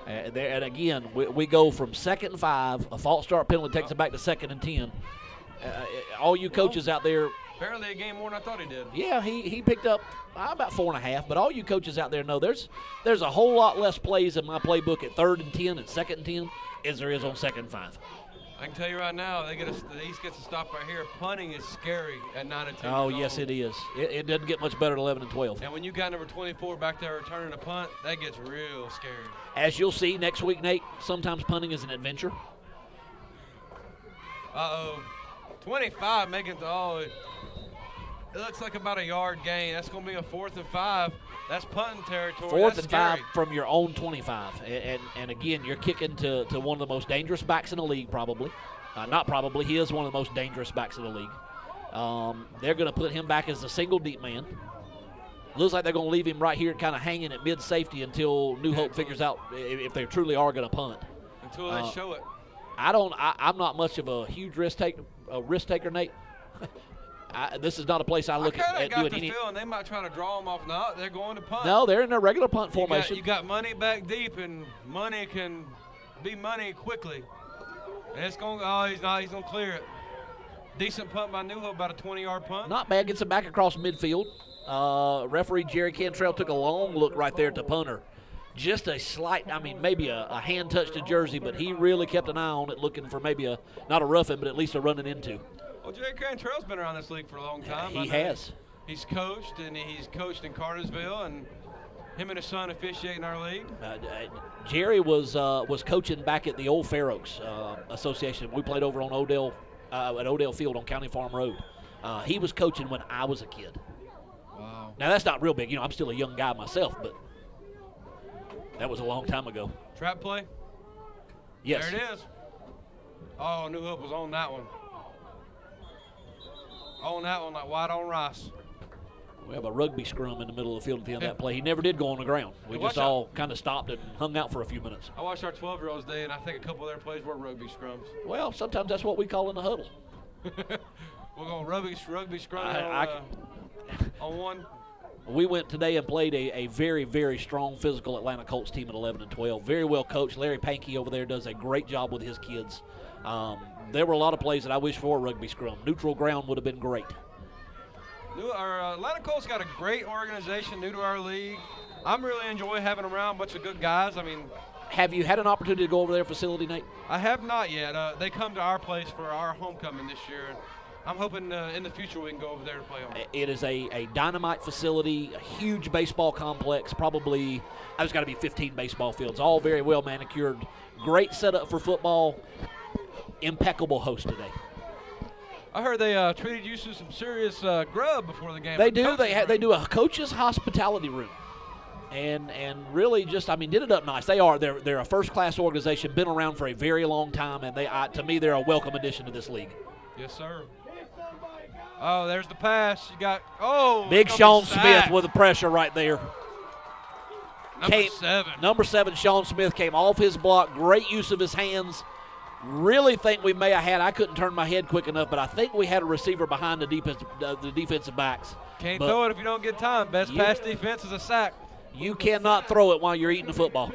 And again, we go from 2nd and 5. A false start penalty takes it back to 2nd and 10. All you coaches out there. Apparently he gained more than I thought he did. Yeah, he picked up about 4.5. But all you coaches out there know there's a whole lot less plays in my playbook at 3rd and 10 and 2nd and 10 as there is on 2nd and 5. I can tell you right now, the East gets a stop right here. Punting is scary at 9 and 10. Oh, yes, it is. It doesn't get much better at 11 and 12. And when you got number 24 back there returning a punt, that gets real scary. As you'll see next week, Nate, sometimes punting is an adventure. Uh-oh. 25 making it looks like about a yard gain. That's going to be a 4th and 5. That's punting territory. 4th That's and scary. 5 from your own 25. And again, you're kicking to one of the most dangerous backs in the league, probably. Not probably. He is one of the most dangerous backs in the league. They're going to put him back as a single deep man. Looks like they're going to leave him right here kind of hanging at mid-safety until New Hope figures out if they truly are going to punt. Until they show it. I'm not much of a huge risk taker, Nate. This is not a place I look at doing any. I got the feeling they might try to draw them off. No, they're going to punt. No, they're in their regular punt formation. You got money back deep, and money can be money quickly. And it's going. Oh, he's not. He's going to clear it. Decent punt by New Hope, about a 20-yard punt. Not bad. Gets it back across midfield. Referee Jerry Cantrell took a long look right there at the punter. Just a slight, maybe a hand touch to jersey, but he really kept an eye on it, looking for maybe not a roughing, but at least a running into. Well, Jerry Cantrell's been around this league for a long time. He has. He's coached, and he's coached in Cartersville, and him and his son officiate in our league. Jerry was coaching back at the old Fair Oaks Association. We played over on at Odell Field on County Farm Road. He was coaching when I was a kid. Wow. Now, that's not real big. I'm still a young guy myself, but that was a long time ago. Trap play? Yes. There it is. Oh, New Hope was on that one. On that one, like white on rice. We have a rugby scrum in the middle of the field at the end of that play. He never did go on the ground. We just all kind of stopped and hung out for a few minutes. I watched our 12-year-olds today, and I think a couple of their plays were rugby scrums. Well, sometimes that's what we call in the huddle. We're going rugby scrum on one. We went today and played a very, very strong physical Atlanta Colts team at 11 and 12. Very well coached. Larry Pankey over there does a great job with his kids. There were a lot of plays that I wish for a rugby scrum. Neutral ground would have been great. Our Atlanta Colts got a great organization, new to our league. I'm really enjoying having them around, a bunch of good guys. Have you had an opportunity to go over their facility, Nate? I have not yet. They come to our place for our homecoming this year. I'm hoping in the future we can go over there to play them. It is a dynamite facility, a huge baseball complex, probably, there's got to be 15 baseball fields, all very well manicured. Great setup for football. Impeccable host today. I heard they treated you to some serious grub before the game. They do. They do a coach's hospitality room, and really just did it up nice. They're a first class organization, been around for a very long time, and to me they're a welcome addition to this league. Yes, sir. Oh, there's the pass. You got big Sean Smith with the pressure right there. Number 7, Sean Smith came off his block. Great use of his hands. Really think we may have had, I couldn't turn my head quick enough, but I think we had a receiver behind the defensive backs. Can't throw it if you don't get time. Best pass defense is a sack. You cannot throw it while you're eating the football.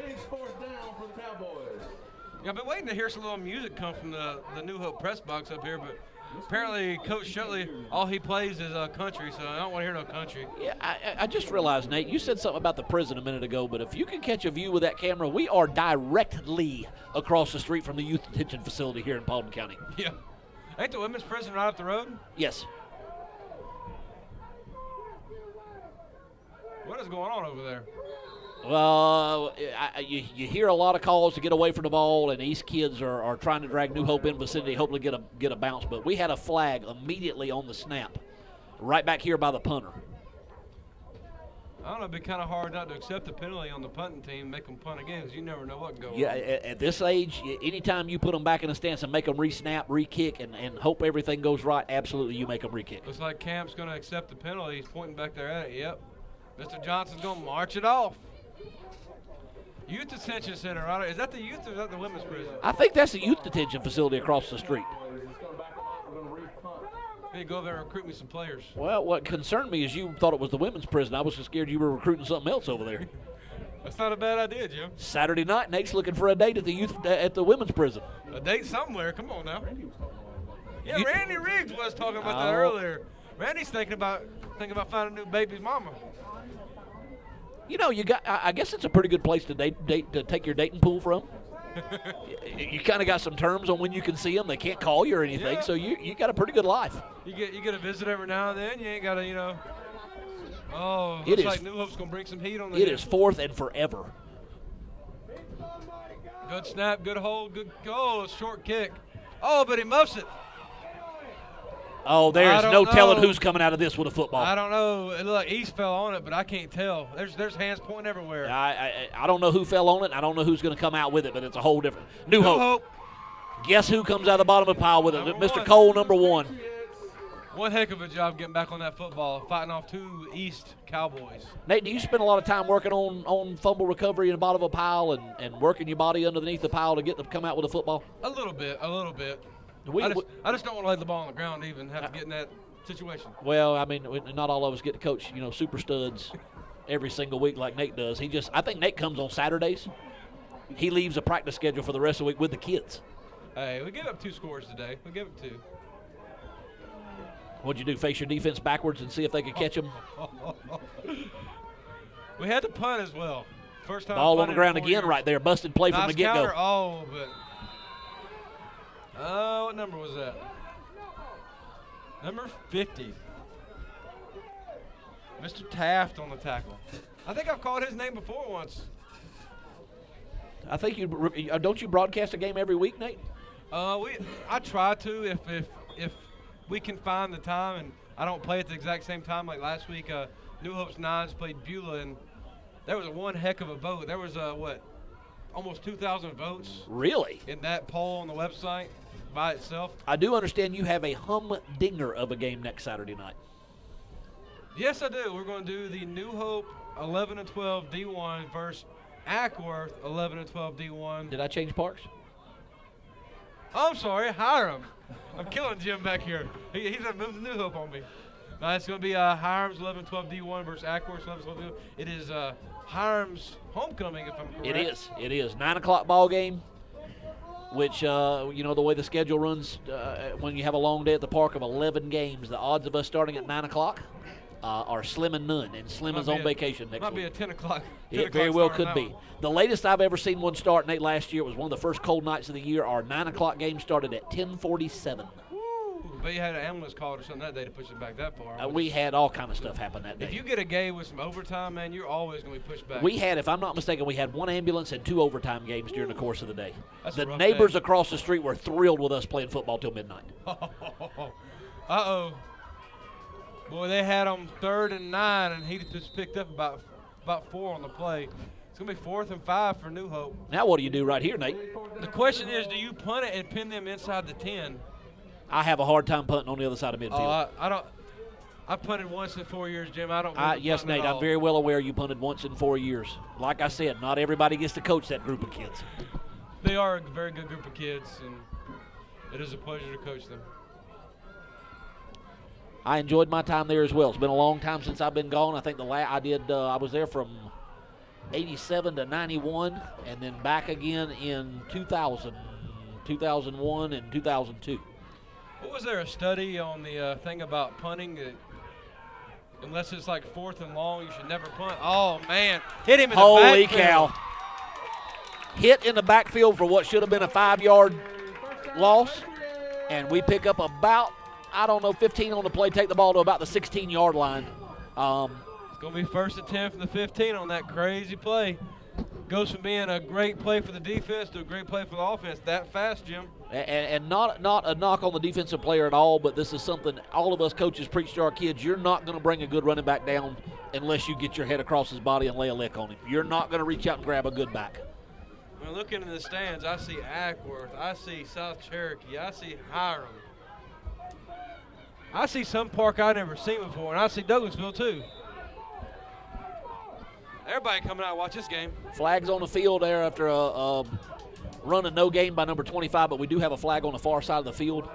Yeah, I've been waiting to hear some little music come from the New Hope press box up here, but apparently Coach Shutley, all he plays is country, so I don't want to hear no country. Yeah, I just realized, Nate, you said something about the prison a minute ago, but if you can catch a view with that camera, we are directly across the street from the youth detention facility here in Paulding County. Yeah. Ain't the women's prison right up the road? Yes. What is going on over there? You hear a lot of calls to get away from the ball, and these kids are trying to drag New Hope in vicinity, hopefully get a bounce. But we had a flag immediately on the snap, right back here by the punter. I don't know, it'd be kind of hard not to accept the penalty on the punting team, make them punt again, because you never know what can go Yeah, on. at this age, anytime you put them back in the stance and make them re-snap, re-kick, and hope everything goes right, absolutely you make them re-kick. Looks like Camp's going to accept the penalty. He's pointing back there at it. Yep. Mr. Johnson's going to march it off. Youth Detention Center, right? Is that the youth or is that the women's prison? I think that's the youth detention facility across the street. Hey, go over there and recruit me some players. Well, what concerned me is you thought it was the women's prison. I was just scared you were recruiting something else over there. That's not a bad idea, Jim. Saturday night, Nate's looking for a date at the women's prison. A date somewhere. Come on now. Yeah, You- Randy Riggs was talking about that Oh. earlier. Randy's thinking about finding a new baby's mama. You know, I guess it's a pretty good place to date to take your dating pool from. You kind of got some terms on when you can see them. They can't call you or anything, Yeah. so you got a pretty good life. You get a visit every now and then. You ain't got to, Oh, It looks is- like New Hope's gonna bring some heat on the. It is fourth and forever. Good snap, good hold, good goal, short kick. Oh, but he muffs it. Oh, there I is don't no telling know. who's coming out of this with a football. I don't know. It looked like East fell on it, but I can't tell. There's hands pointing everywhere. I don't know who fell on it. I don't know who's going to come out with it, but it's a whole different. New New Hope. Hope. Guess who comes out of the bottom of the pile with it? Number Mr. one. Cole, number 1. One heck of a job getting back on that football, fighting off 2 East Cowboys. Nate, do you spend a lot of time working on fumble recovery in the bottom of a pile and working your body underneath the pile to get to come out with a football? A little bit. We- I just don't want to lay the ball on the ground to even have to get in that situation. Well, I mean, not all of us get to coach, super studs every single week like Nate does. I think Nate comes on Saturdays. He leaves a practice schedule for the rest of the week with the kids. Hey, we gave up 2 scores today. We gave up 2. What'd you do, face your defense backwards and see if they could catch them? We had to punt as well. First time. Ball on punted the ground in 4 again years. right there. Busted play from Nice the get-go. counter. Oh, but. What number was that? Number 50. Mr. Taft on the tackle. I think I've called his name before once. I think don't you broadcast a game every week, Nate? I try to if we can find the time, and I don't play at the exact same time. Like last week, New Hope's Nines played Beulah, and there was one heck of a vote. There was almost 2,000 votes Really? in that poll on the website by itself. I do understand you have a humdinger of a game next Saturday night. Yes, I do. We're going to do the New Hope 11 and 12 D1 versus Ackworth 11 and 12 D1. Did I change parks? Oh, I'm sorry, Hiram. I'm killing Jim back here. He's moved the New Hope on me. No, it's going to be Hiram's 11 and 12 D1 versus Ackworth's 11 and 12 D1. It is Hiram's homecoming, if I'm correct. It is. 9 o'clock ball game, which, the way the schedule runs, when you have a long day at the park of 11 games, the odds of us starting at 9 o'clock are slim and none, and Slim is on vacation next Might be week. a 10 o'clock. It very well could be. The latest I've ever seen one start, Nate, last year, was one of the first cold nights of the year. Our 9 o'clock game started at 10:47. But you had an ambulance called or something that day to push it back that far. We had all kind of stuff happen that day. If you get a game with some overtime, man, you're always going to be pushed back. We had, if I'm not mistaken, we had 1 ambulance and 2 overtime games during the course of the day. That's The a rough neighbors day. across the street were thrilled with us playing football till midnight. Uh-oh. Boy, they had him 3rd and 9, and he just picked up about 4 on the play. It's going to be 4th and 5 for New Hope. Now what do you do right here, Nate? The question is, do you punt it and pin them inside the 10? I have a hard time punting on the other side of midfield. I don't. I punted once in 4 years, Jim. I don't. Yes, Nate, I'm very well aware you punted once in 4 years. Like I said, not everybody gets to coach that group of kids. They are a very good group of kids, and it is a pleasure to coach them. I enjoyed my time there as well. It's been a long time since I've been gone. I think I was there from 87 to 91, and then back again in 2000, 2001, and 2002. What was there a study on the thing about punting that unless it's like 4th and long, you should never punt? Oh man, hit him in the Holy backfield. cow. Hit in the backfield for what should have been a 5-yard loss, and we pick up about, 15 on the play, take the ball to about the 16-yard line. It's going to be 1st and 10 from the 15 on that crazy play. Goes from being a great play for the defense to a great play for the offense that fast, Jim. And not a knock on the defensive player at all, but this is something all of us coaches preach to our kids. You're not going to bring a good running back down unless you get your head across his body and lay a lick on him. You're not going to reach out and grab a good back. When looking in the stands, I see Ackworth, I see South Cherokee, I see Hiram. I see some park I've never seen before, and I see Douglasville too. Everybody coming out to watch this game. Flags on the field there after a run and no gain by number 25, but we do have a flag on the far side of the field.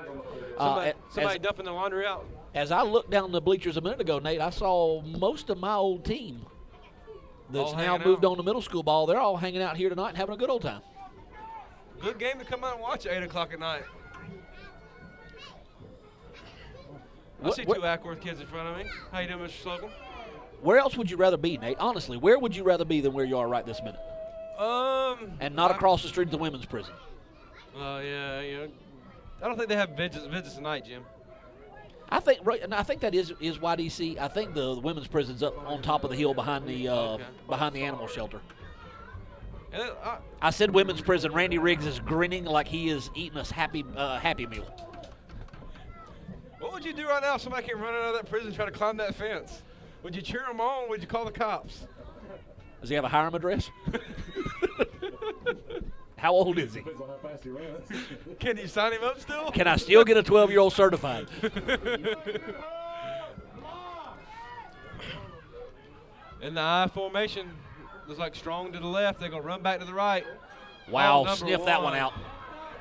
Somebody dumping the laundry out. As I looked down the bleachers a minute ago, Nate, I saw most of my old team that's All now hanging moved out. on to middle school ball, they're all hanging out here tonight and having a good old time. Good game to come out and watch at 8 o'clock at night. I see two Ackworth kids in front of me. How you doing, Mr. Slocum? Where else would you rather be, Nate? Honestly, where would you rather be than where you are right this minute? And not across the street of the women's prison. Yeah, I don't think they have visits tonight, Jim. I think that is YDC. I think the women's prison's up on top of the hill behind the animal shelter. I said women's prison. Randy Riggs is grinning like he is eating a happy meal. What would you do right now if somebody came running out of that prison and try to climb that fence? Would you cheer them on or would you call the cops? Does he have a Hiram address? How old is he? Can you sign him up still? Can I still get a 12-year-old certified? In the I formation, looks like Strong to the left. They're going to run back to the right. Wow, number sniff that one out.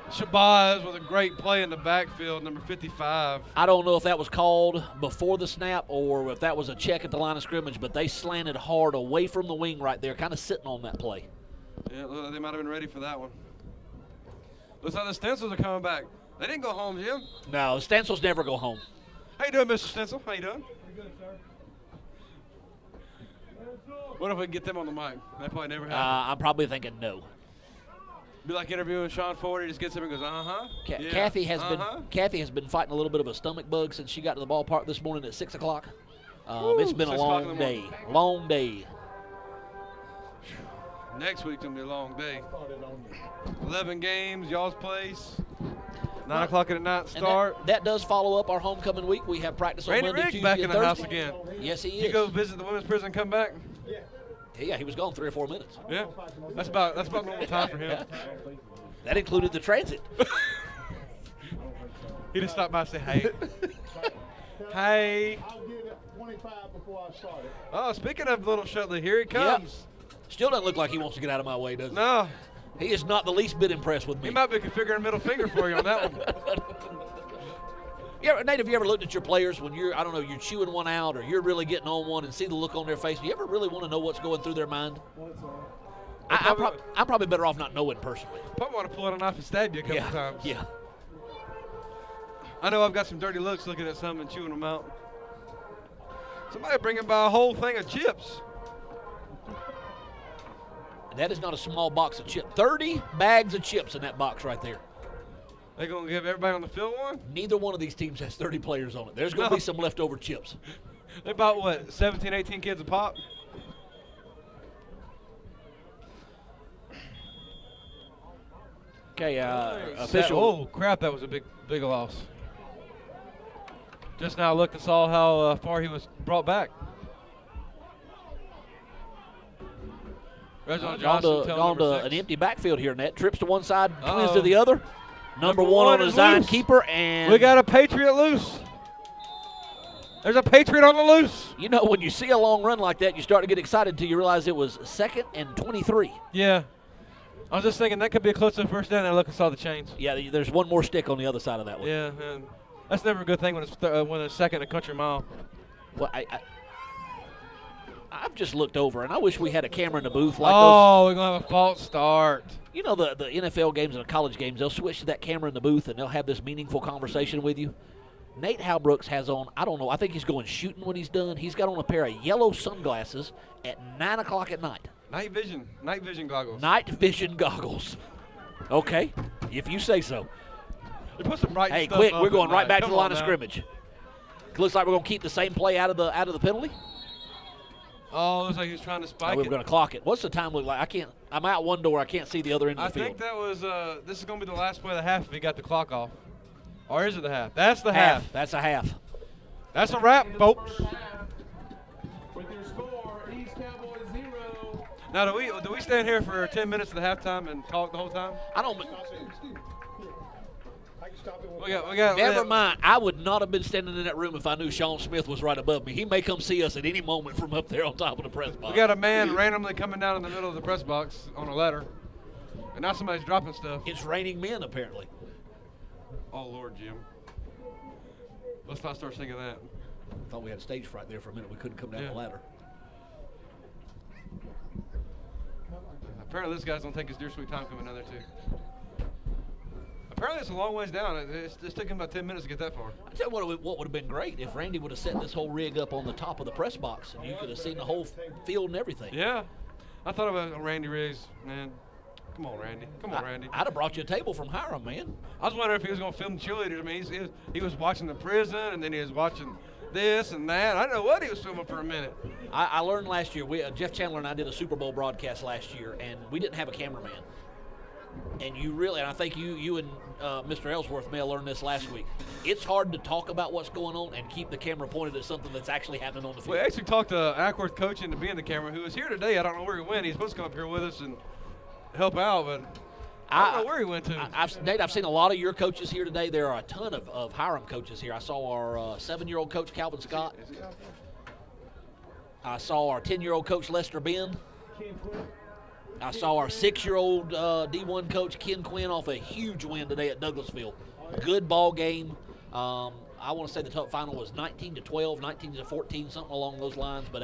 Shabazz with a great play in the backfield, number 55. I don't know if that was called before the snap or if that was a check at the line of scrimmage, but they slanted hard away from the wing right there, kind of sitting on that play. Yeah, look like they might have been ready for that one. Looks like the Stencils are coming back. They didn't go home, Jim. No, Stencils never go home. How you doing, Mr. Stencil? How you doing? Good, sir. What if we can get them on the mic? That probably never happened. I'm probably thinking no. Be like interviewing Sean Ford. He just gets him and goes, uh-huh. Yeah, Kathy has been fighting a little bit of a stomach bug since she got to the ballpark this morning at 6 o'clock. It's been a 6 o'clock in long the day. morning. Long day. Next week's going to be a long day. 11 games, y'all's place. 9 o'clock at night start. That does follow up our homecoming week. We have practice on Randy Monday, Riggs Tuesday, back and in the Thursday. house again. Yes, he You is. go visit the women's prison and come back? Yeah, he was gone 3 or 4 minutes. Yeah. That's about normal time for him. That included the transit. He just stopped by and said, hey. Hey. I'll give it 25 before I start it. Oh, speaking of little Shutley, here he comes. Still doesn't look like he wants to get out of my way, does he? No. He is not the least bit impressed with me. He might be configuring a middle finger for you on that one. Nate, have you ever looked at your players when you're chewing one out or you're really getting on one and see the look on their face? Do you ever really want to know what's going through their mind? I'm probably better off not knowing personally. Probably want to pull out a knife and stab you a couple times. Yeah. I know I've got some dirty looks looking at some and chewing them out. Somebody bringing by a whole thing of chips. That is not a small box of chips. 30 bags of chips in that box right there. They going to give everybody on the field one? Neither one of these teams has 30 players on it. There's going to be some leftover chips. They about, what, 17, 18 kids a pop? Okay, official. Oh, crap, that was a big loss. Just now looked and saw how far he was brought back. Reginald Johnson Gone to number 6. an empty backfield here, Nat. Trips to one side, twins to the other. Number one one on the is design loose. keeper, and We got a Patriot loose. There's a Patriot on the loose. you know, when you see a long run like that, you start to get excited until you realize it was 2nd and 23. Yeah. I was just thinking that could be a close to the first down. I look and saw the chains. Yeah, there's one more stick on the other side of that one. Yeah, and that's never a good thing when it's second and a country mile. Well, I've just looked over, and I wish we had a camera in the booth like Oh, we're going to have a false start. those. You know, the NFL games and the college games, they'll switch to that camera in the booth, and they'll have this meaningful conversation with you. Nate Halbrooks has on, I don't know, I think he's going shooting when he's done. He's got on a pair of yellow sunglasses at 9 o'clock at night. Night vision goggles. Night vision goggles. Okay, if you say so. They put some bright Hey, stuff quick, up we're at going right night. back to Come the line on of now. scrimmage. Looks like we're going to keep the same play out of the penalty. Oh, looks like he was trying to spike We're it. going to clock it. What's the time look like? I'm out one door. I can't see the other end of I the field. think that was this is going to be the last play of the half if he got the clock off. Or is it the half? That's the half. That's a half. That's a wrap, folks. With your score, East Cowboys 0. Now, do we stand here for 10 minutes at the halftime and talk the whole time? I don't. I can stop it when We got. Never mind. I would not have been standing in that room if I knew Sean Smith was right above me. He may come see us at any moment from up there on top of the press box. We got a man randomly coming down in the middle of the press box on a ladder, and now somebody's dropping stuff. It's raining men, apparently. Oh Lord, Jim. Let's not start singing that. I thought we had stage fright there for a minute. We couldn't come down Yeah. the ladder. Apparently this guy's going to take his dear sweet time coming down there, too. Apparently it's a long ways down. It's taking about 10 minutes to get that far. I tell you what would have been great if Randy would have set this whole rig up on the top of the press box, and you could have seen the whole field and everything. Yeah. I thought about Randy Riggs, man. Come on, Randy. Come on, Randy. I'd have brought you a table from Hiram, man. I was wondering if he was going to film the cheerleaders. I mean, he was watching the prison, and then he was watching this and that. I don't know what he was filming for a minute. I learned last year, Jeff Chandler and I did a Super Bowl broadcast last year, and we didn't have a cameraman. And and I think you and Mr. Ellsworth may have learned this last week. It's hard to talk about what's going on and keep the camera pointed at something that's actually happening on the field. We actually talked to Ackworth coach into being the camera, who is here today. I don't know where he went. He's supposed to come up here with us and help out, but I don't know where he went to. Nate, I've seen a lot of your coaches here today. There are a ton of Hiram coaches here. I saw our 7-year-old coach, Calvin Scott. I saw our 10-year-old coach, Lester Ben. I saw our 6-year-old D1 coach, Ken Quinn, off a huge win today at Douglasville. Good ball game. I want to say the top final was 19-12, 19-14, something along those lines. But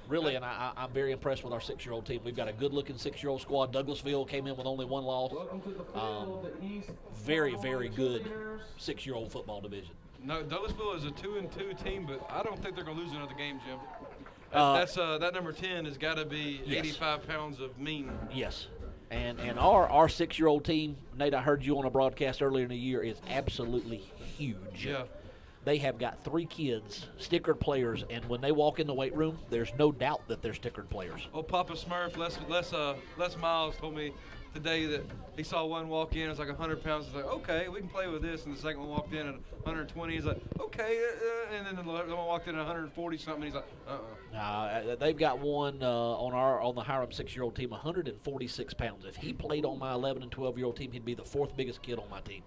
really, and I'm very impressed with our 6-year-old team. We've got a good-looking 6-year-old squad. Douglasville came in with only one loss. Very, very good 6-year-old football division. No, Douglasville is a 2-2 team, but I don't think they're going to lose another game, Jim. That number 10 has got to be 85 pounds of mean. Yes. And our 6-year-old team, Nate, I heard you on a broadcast earlier in the year, is absolutely huge. Yeah. They have got 3 kids, stickered players, and when they walk in the weight room, there's no doubt that they're stickered players. Oh, Papa Smurf, Les Miles told me today that he saw one walk in. It's like 100 pounds. He's like, okay, we can play with this. And the second one walked in at 120. He's like, okay. And then the one walked in at 140 something. He's like, They've got one on the Hiram 6-year-old team, 146 pounds. If he played on my 11 and 12-year-old team, he'd be the 4th biggest kid on my team.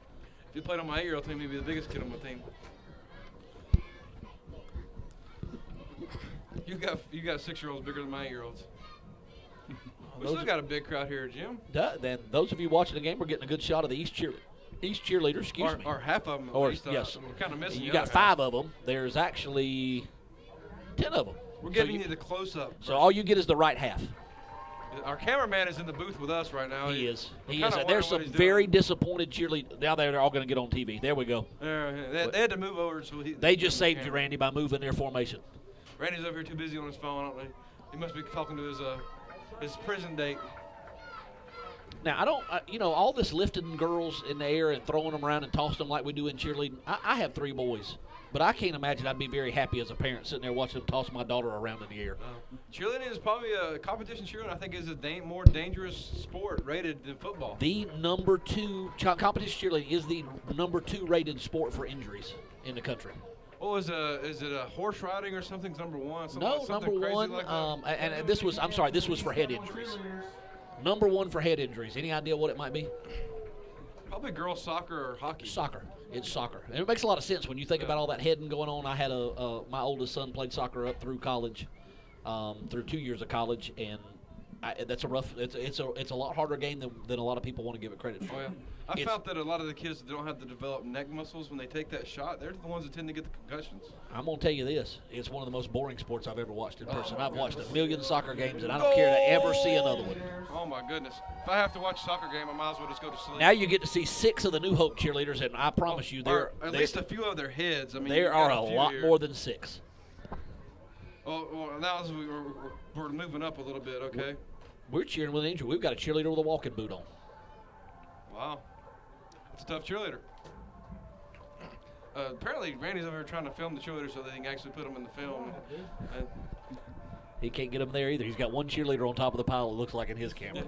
If he played on my 8-year-old team, he'd be the biggest kid on my team. You got 6-year-olds bigger than my 8-year-olds. We still got a big crowd here, Jim. Then those of you watching the game, we're getting a good shot of the East cheerleaders. Excuse me. Or half of them. Or least, yes, we're kind of missing. You got 5 of them. There's actually 10 of them. We're giving you the close-up. So all you get is the right half. Our cameraman is in the booth with us right now. He is. There's some very disappointed cheerleaders. Now they're all going to get on TV. There we go. They had to move over. So they just saved you, Randy, by moving their formation. Randy's over here too busy on his phone. He must be talking to his prison date. Now, I don't, all this lifting girls in the air and throwing them around and tossing them like we do in cheerleading. I have 3 boys, but I can't imagine I'd be very happy as a parent sitting there watching them toss my daughter around in the air. Cheerleading is probably a competition cheerleading. I think is a more dangerous sport rated than football. The number 2 competition cheerleading is the number 2 rated sport for injuries in the country. Oh, is it a horse riding or something's number 1? No, number 1. Like and this was for head injuries. Number 1 for head injuries. Any idea what it might be? Probably girls soccer or hockey. Soccer. It's soccer. And it makes a lot of sense when you think about all that heading going on. I had my oldest son played soccer up through college, through 2 years of college, and that's a rough. It's a lot harder game than a lot of people want to give it credit for. Oh, yeah. I felt that a lot of the kids that don't have to develop neck muscles when they take that shot, they're the ones that tend to get the concussions. I'm going to tell you this. It's one of the most boring sports I've ever watched in person. I've watched a million soccer games, and I don't care to ever see another one. Oh, my goodness. If I have to watch a soccer game, I might as well just go to sleep. Now you get to see 6 of the New Hope cheerleaders, and I promise you at least a few of their heads. I mean, there are a lot more than 6. Well, now we're moving up a little bit, okay? We're cheering with an injury. We've got a cheerleader with a walking boot on. Wow. It's a tough cheerleader. Apparently, Randy's over here trying to film the cheerleader so they can actually put them in the film. He can't get them there either. He's got one cheerleader on top of the pile, it looks like, in his camera.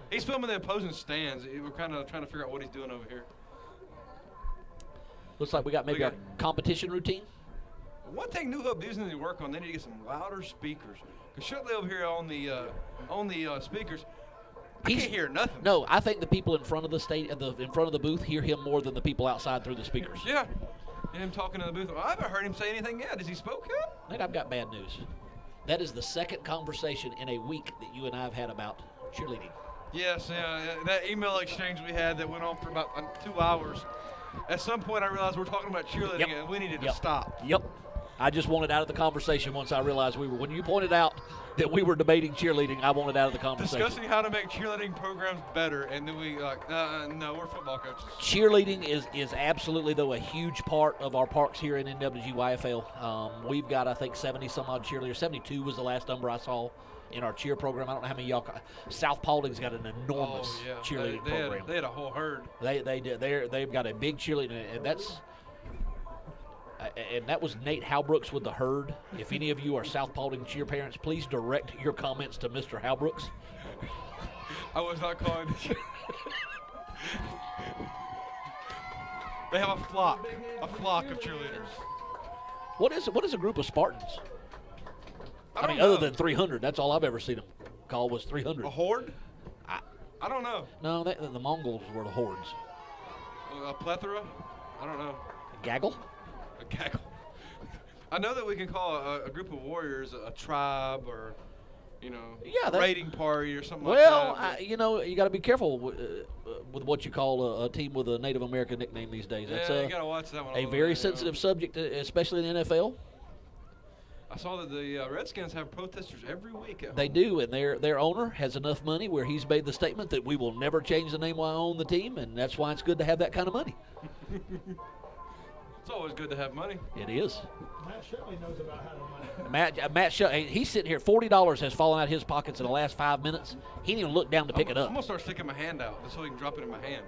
He's filming the opposing stands. We're kind of trying to figure out what he's doing over here. Looks like we got maybe a competition routine. One thing New Hope needs to work on, they need to get some louder speakers. Because shortly over here on the speakers, I can't hear nothing. No, I think the people in front of the booth hear him more than the people outside through the speakers. Yeah, him talking in the booth. I haven't heard him say anything yet. Has he spoke yet? Mate, I've got bad news. That is the second conversation in a week that you and I have had about cheerleading. Yes, that email exchange we had that went on for about 2 hours. At some point, I realized we're talking about cheerleading and we needed to stop. Yep. I just wanted out of the conversation once I realized when you pointed out that we were debating cheerleading, I wanted out of the conversation. Discussing how to make cheerleading programs better, and then we no, we're football coaches. Cheerleading is absolutely, though, a huge part of our parks here in NWGYFL. We've got, I think, 70-some-odd cheerleaders. 72 was the last number I saw in our cheer program. I don't know how many y'all. South Paulding's got an enormous cheerleading program. They had a whole herd. They did. They've got a big cheerleading, and that's. And that was Nate Halbrooks with the herd. If any of you are South Paulding cheer parents, please direct your comments to Mr. Halbrooks. I was not calling. They have a flock of cheerleaders. What is a group of Spartans? I mean, don't know. other than 300, that's all I've ever seen them call was 300. A horde? I don't know. No, the Mongols were the hordes. A plethora? I don't know. Gaggle? A gaggle. I know that we can call a group of warriors a tribe or, a raiding party or something like that. Well, you got to be careful with what you call a team with a Native American nickname these days. That's you got to watch that one. a very sensitive subject, especially in the NFL. I saw that the Redskins have protesters every week. They do, and their owner has enough money where he's made the statement that we will never change the name while I own the team, and that's why it's good to have that kind of money. It's always good to have money. It is. Matt Shelly knows about how to money. Matt Shelly, he's sitting here. $40 has fallen out of his pockets in the last 5 minutes. He didn't even look down to pick it up. I'm going to start sticking my hand out just so he can drop it in my hand.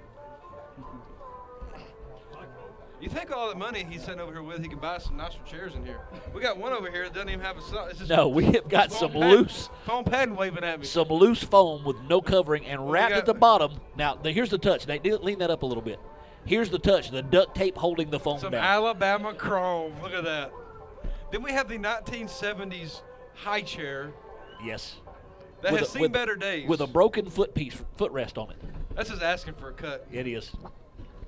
You think all the money he's sitting over here with, he can buy some nicer chairs in here. We got one over here that doesn't even have a... It's just no, we have got some loose... Foam padding waving at me. Some loose foam with no covering and wrapped at the bottom. Now, here's the touch. Nate, lean that up a little bit. Here's the touch, the duct tape holding the foam Some down. Alabama chrome. Look at that. Then we have the 1970s high chair. Yes. That has seen better days. With a broken footrest on it. That's just asking for a cut. It is.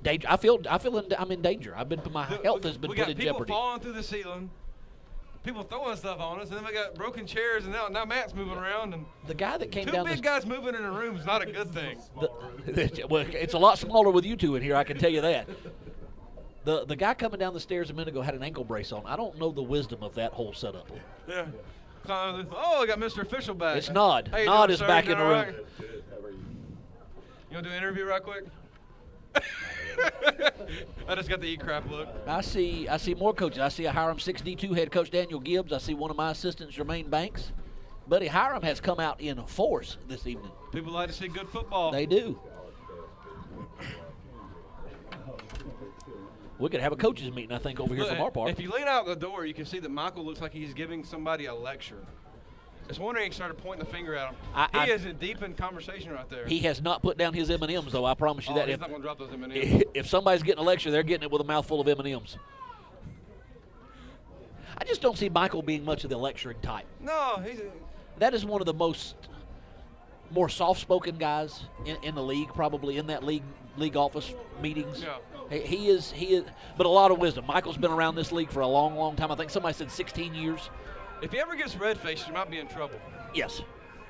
Danger. I'm in danger. My health has been put in jeopardy. We got people falling through the ceiling. People throwing stuff on us, and then we got broken chairs, and now Matt's moving around. And the guy that came two down big guys moving in a room is not a good thing. Well, it's a lot smaller with you two in here, I can tell you that. The guy coming down the stairs a minute ago had an ankle brace on. I don't know the wisdom of that whole setup. Yeah. Oh, I got Mr. Official back. It's Nod. Hey, Nod doing, is sir? back in the room. Right? You want to do an interview right quick? I just got the eat crap look. I see more coaches. I see a Hiram 6D2 head coach Daniel Gibbs. I see one of my assistants, Jermaine Banks. Buddy Hiram has come out in force this evening. People like to see good football. They do. We could have a coaches meeting, I think, over here from our park. If you lean out the door, you can see that Michael looks like he's giving somebody a lecture. It's wondering he started pointing the finger at him. He is deep in conversation right there. He has not put down his M&Ms, though. I promise you that. He's not going to drop those M&Ms. If somebody's getting a lecture, they're getting it with a mouthful of M&Ms. I just don't see Michael being much of the lecturing type. No, that is one of the more soft-spoken guys in the league, probably in that league office meetings. Yeah. He is, but a lot of wisdom. Michael's been around this league for a long, long time. I think somebody said 16 years. If he ever gets red-faced, he might be in trouble. Yes.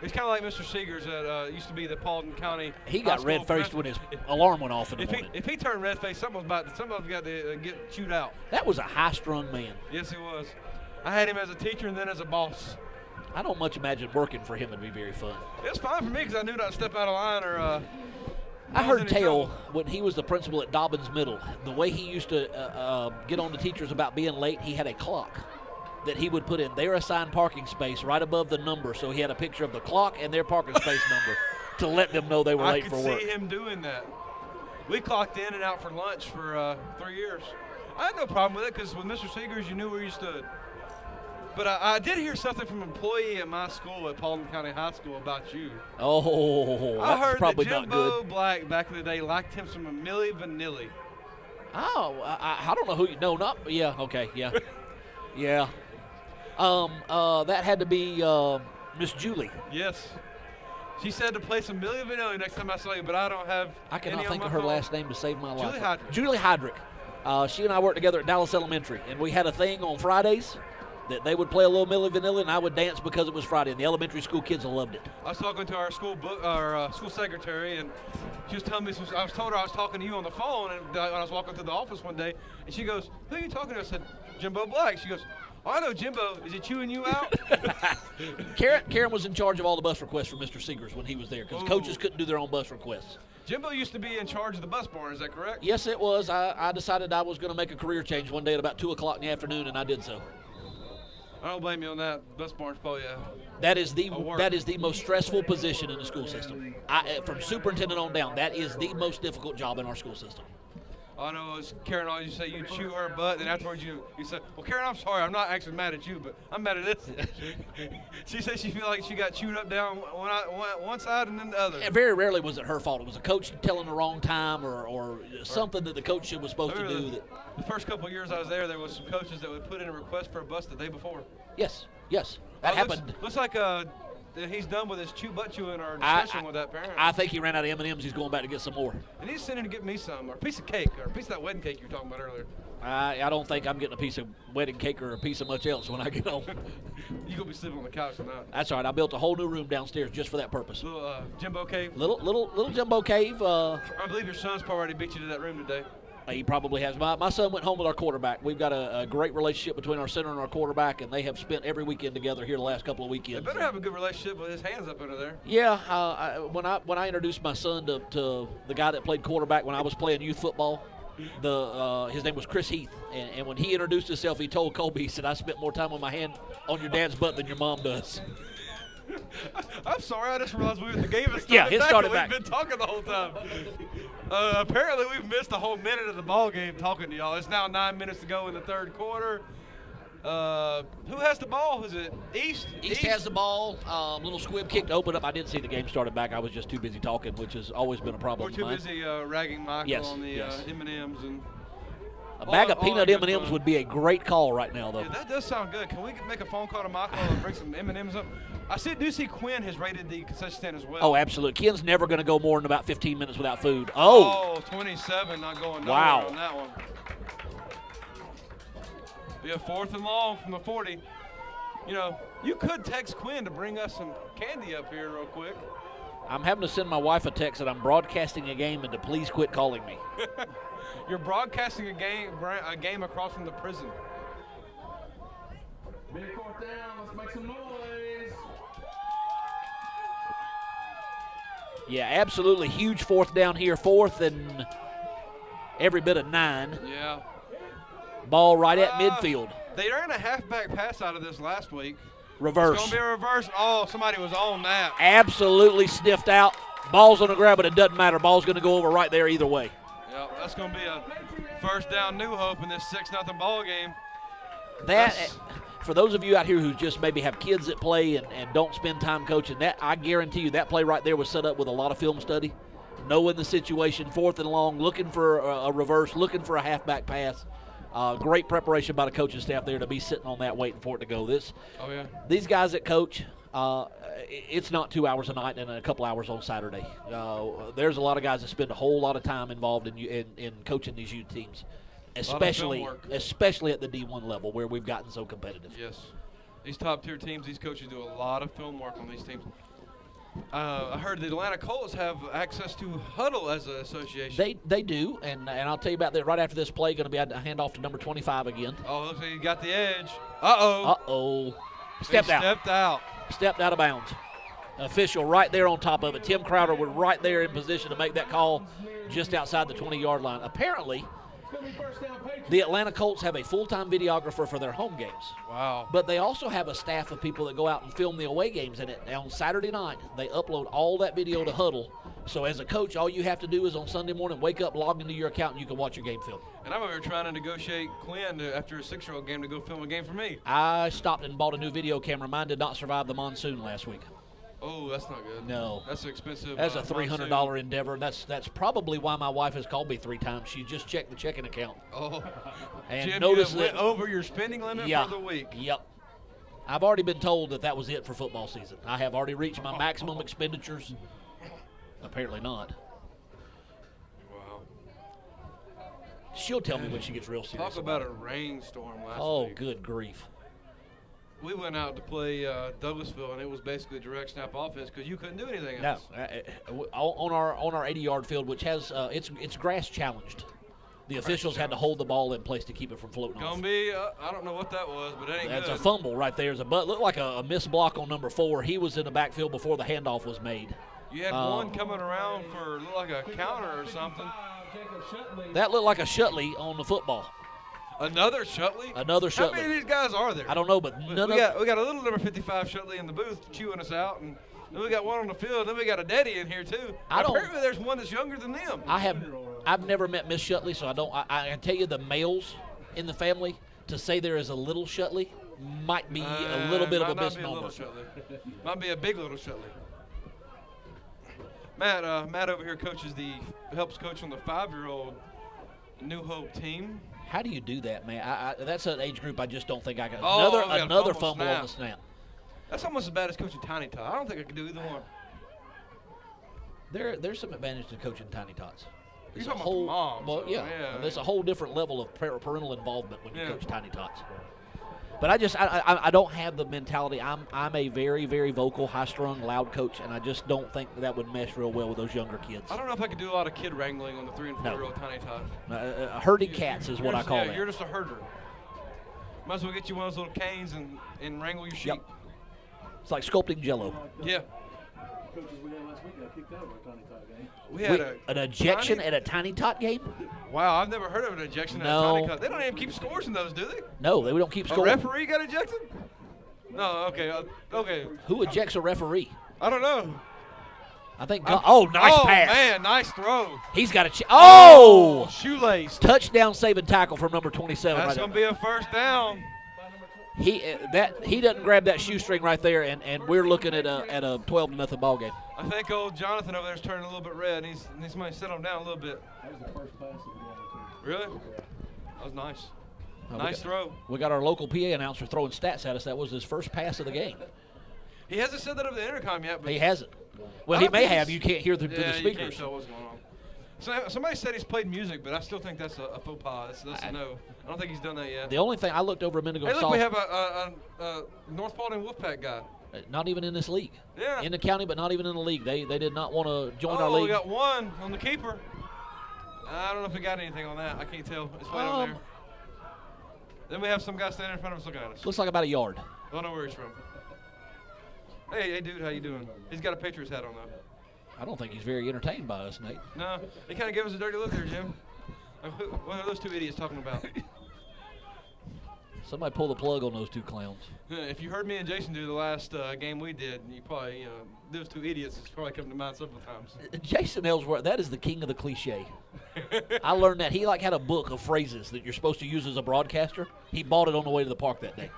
He's kind of like Mr. Seegers that used to be the Paulding County. He got red-faced when his alarm went off in the morning. If he turned red-faced, somebody's got to get chewed out. That was a high-strung man. Yes, he was. I had him as a teacher and then as a boss. I don't much imagine working for him would be very fun. It's fine for me because I knew not to step out of line or. I heard tell when he was the principal at Dobbins Middle, the way he used to get on the teachers about being late, he had a clock that he would put in their assigned parking space right above the number. So he had a picture of the clock and their parking space number to let them know they were late for work. I could see him doing that. We clocked in and out for lunch for 3 years. I had no problem with it because with Mr. Seegers, you knew where you stood. But I did hear something from an employee at my school at Paulding County High School about you. Oh, I heard probably that not good. Jimbo Black back in the day liked him some Milli Vanilli. Oh, I don't know who you know. Not yeah. Okay, yeah, yeah. That had to be Miss Julie. Yes. She said to play some Milli Vanilli next time I saw you, but I don't have. I cannot think of her last name to save my life. Julie Hydrick. Julie Hydrick. She and I worked together at Dallas Elementary, and we had a thing on Fridays that they would play a little Milli Vanilli, and I would dance because it was Friday. And the elementary school kids loved it. I was talking to our school secretary, and she was telling me. I was told her I was talking to you on the phone, and when I was walking through the office one day, and she goes, "Who are you talking to?" I said, "Jimbo Black." She goes, Oh, I know Jimbo. Is he chewing you out? Karen was in charge of all the bus requests for Mr. Seegers when he was there because Ooh. coaches couldn't do their own bus requests. Jimbo used to be in charge of the bus barn. Is that correct? Yes, it was. I decided I was going to make a career change one day at about 2 o'clock in the afternoon, and I did so. I don't blame you on that. Bus barn's probably That is the work. that is the most stressful position in the school system. From superintendent on down, that is the most difficult job in our school system. I know Karen always say you chew her butt, and afterwards you say, well, Karen, I'm sorry. I'm not actually mad at you, but I'm mad at this. She said she feel like she got chewed up down one side and then the other. And very rarely was it her fault. It was a coach telling the wrong time or something that the coach was supposed to do. The first couple of years I was there was some coaches that would put in a request for a bus the day before. Yes, that happened. Looks like he's done with his butt chewing or discussion with that parent. I think he ran out of M&Ms. He's going back to get some more. And he's sending to get me some, or a piece of cake, or a piece of that wedding cake you were talking about earlier. I don't think I'm getting a piece of wedding cake or a piece of much else when I get home. You're going to be sleeping on the couch tonight. That's all right. I built a whole new room downstairs just for that purpose. Little Jimbo cave. Little Jimbo cave. I believe your son's probably already beat you to that room today. He probably has. My son went home with our quarterback. We've got a great relationship between our center and our quarterback, and they have spent every weekend together here the last couple of weekends. They better have a good relationship with his hands up under there. Yeah. When I introduced my son to the guy that played quarterback when I was playing youth football, his name was Chris Heath, and when he introduced himself, he told Colby, he said, "I spent more time with my hand on your dad's butt than your mom does." I'm sorry, I just realized the game has started Yeah, it started back. back. We've been talking the whole time. Apparently, we've missed a whole minute of the ball game talking to y'all. It's now 9 minutes to go in the third quarter. Who has the ball? Is it East? East has the ball. Little squib kick to open up. I didn't see the game started back. I was just too busy talking, which has always been a problem We're too of mine. busy ragging Michael on the M&Ms and A bag of peanut good M&Ms fun. would be a great call right now, though. Yeah, that does sound good. Can we make a phone call to Michael and bring some M&Ms up? I do see Quinn has rated the concession stand as well. Oh, absolutely. Ken's never going to go more than about 15 minutes without food. Oh, 27, not going nowhere Wow. on that one. Be a 4th and long from the 40. You know, you could text Quinn to bring us some candy up here real quick. I'm having to send my wife a text that I'm broadcasting a game and to please quit calling me. You're broadcasting a game across from the prison. Big 4th down. Let's make some noise. Yeah, absolutely huge 4th down here. 4th and every bit of 9. Yeah. Ball right at midfield. They ran a halfback pass out of this last week. Reverse. It's going to be a reverse. Oh, somebody was on that. Absolutely sniffed out. Ball's on the ground, but it doesn't matter. Ball's going to go over right there either way. Yep, that's going to be a first down New Hope in this 6-0 ball game. For those of you out here who just maybe have kids that play and don't spend time coaching, that I guarantee you that play right there was set up with a lot of film study, knowing the situation, 4th and long, looking for a reverse, looking for a halfback pass. Great preparation by the coaching staff there to be sitting on that waiting for it to go. These guys that coach, it's not 2 hours a night and a couple hours on Saturday. There's a lot of guys that spend a whole lot of time involved in coaching these youth teams. Especially at the D1 level where we've gotten so competitive. Yes. These top-tier teams, these coaches do a lot of film work on these teams. I heard the Atlanta Colts have access to Huddle as an association. They do, and I'll tell you about that right after this play. Going to be a handoff to number 25 again. Oh, looks like he got the edge. Uh-oh. Stepped out. Stepped out of bounds. Official right there on top of it. Tim Crowder was right there in position to make that call just outside the 20-yard line. Apparently, the Atlanta Colts have a full-time videographer for their home games. Wow. But they also have a staff of people that go out and film the away games. And on Saturday night, they upload all that video to Huddle. So as a coach, all you have to do is on Sunday morning, wake up, log into your account, and you can watch your game film. And I'm over here trying to negotiate Quinn after a 6-year-old game to go film a game for me. I stopped and bought a new video camera. Mine did not survive the monsoon last week. Oh, that's not good. No. That's expensive. That's a $300 endeavor. That's probably why my wife has called me 3 times. She just checked the checking account. Oh. And Jim, noticed you went over your spending limit for the week. Yep. I've already been told that was it for football season. I have already reached my maximum expenditures. Apparently not. Wow. She'll tell me when she gets real serious. Talk about a rainstorm last week. Oh, good grief. We went out to play Douglasville, and it was basically direct snap offense because you couldn't do anything No, else. on our 80-yard field, which has it's grass challenged. The officials had to hold the ball in place to keep it from floating off. Gonna be, I don't know what that was, but it ain't That's good. a fumble right there. Looked like a missed block on number 4. He was in the backfield before the handoff was made. You had one coming around for looked like a counter or something. That looked like a Shutley on the football. Another Shutley? Another Shutley. How many of these guys are there? I don't know, but we got a little number 55 Shutley in the booth chewing us out, and then we got one on the field. Then we got a daddy in here too. Apparently, there's one that's younger than them. I've never met Miss Shutley, so I can tell you the males in the family to say there is a little Shutley might be a little bit of a misnomer. Might be a big little Shutley. Matt over here helps coach on the 5-year-old New Hope team. How do you do that, man? That's an age group I just don't think I can. Oh, another fumble on the snap. That's almost as bad as coaching Tiny Tot. I don't think I could do either one. There's some advantage to coaching Tiny Tots. You're talking about the moms. Well, yeah. There's a whole different level of parental involvement when you coach Tiny Tots. But I don't have the mentality. I'm a very, very vocal, high-strung, loud coach, and I just don't think that would mesh real well with those younger kids. I don't know if I could do a lot of kid wrangling on the 3- and 4-year-old Tiny Tot. Herding cats is what I call that. You're just a herder. Might as well get you one of those little canes and wrangle your sheep. Yep. It's like sculpting Jello. Yeah. Coaches we had last week got kicked out of our Tiny Tot game. We had an ejection at a Tiny Tot game? Wow, I've never heard of an ejection at a Tiny Tot. They don't even keep scores in those, do they? No, they don't keep scores. A referee got ejected? No, okay. Who ejects a referee? I don't know. I think. Nice pass. Oh man, nice throw. He's got a shoelace. Touchdown saving tackle from number 27. That's gonna be a first down. He doesn't grab that shoestring right there, and we're looking at a 12-0 ball game. I think old Jonathan over there is turning a little bit red. He's somebody set him down a little bit. That was the first pass of the game. Really? That was nice. Nice throw. We got our local PA announcer throwing stats at us. That was his first pass of the game. He hasn't said that over the intercom yet. But he hasn't. Well, he may have. You can't hear through the speakers. You can't tell what's going on. So somebody said he's played music, but I still think that's a faux pas. That's a no. I don't think he's done that yet. The only thing I looked over a minute ago. Hey, look, we have a North Paulding Wolfpack guy. Not even in this league. Yeah. In the county, but not even in the league. They did not want to join our league. We got one on the keeper. I don't know if we got anything on that. I can't tell. It's way over there. Then we have some guy standing in front of us looking at us. Looks like about a yard. I don't know where he's from. Hey, dude, how you doing? He's got a Patriots hat on, though. I don't think he's very entertained by us, Nate. No, he kind of gave us a dirty look there, Jim. What are those two idiots talking about? Somebody pull the plug on those two clowns. If you heard me and Jason do the last game we did, you probably, those two idiots has probably come to mind several times. Jason Ellsworth, that is the king of the cliche. I learned that. He had a book of phrases that you're supposed to use as a broadcaster. He bought it on the way to the park that day.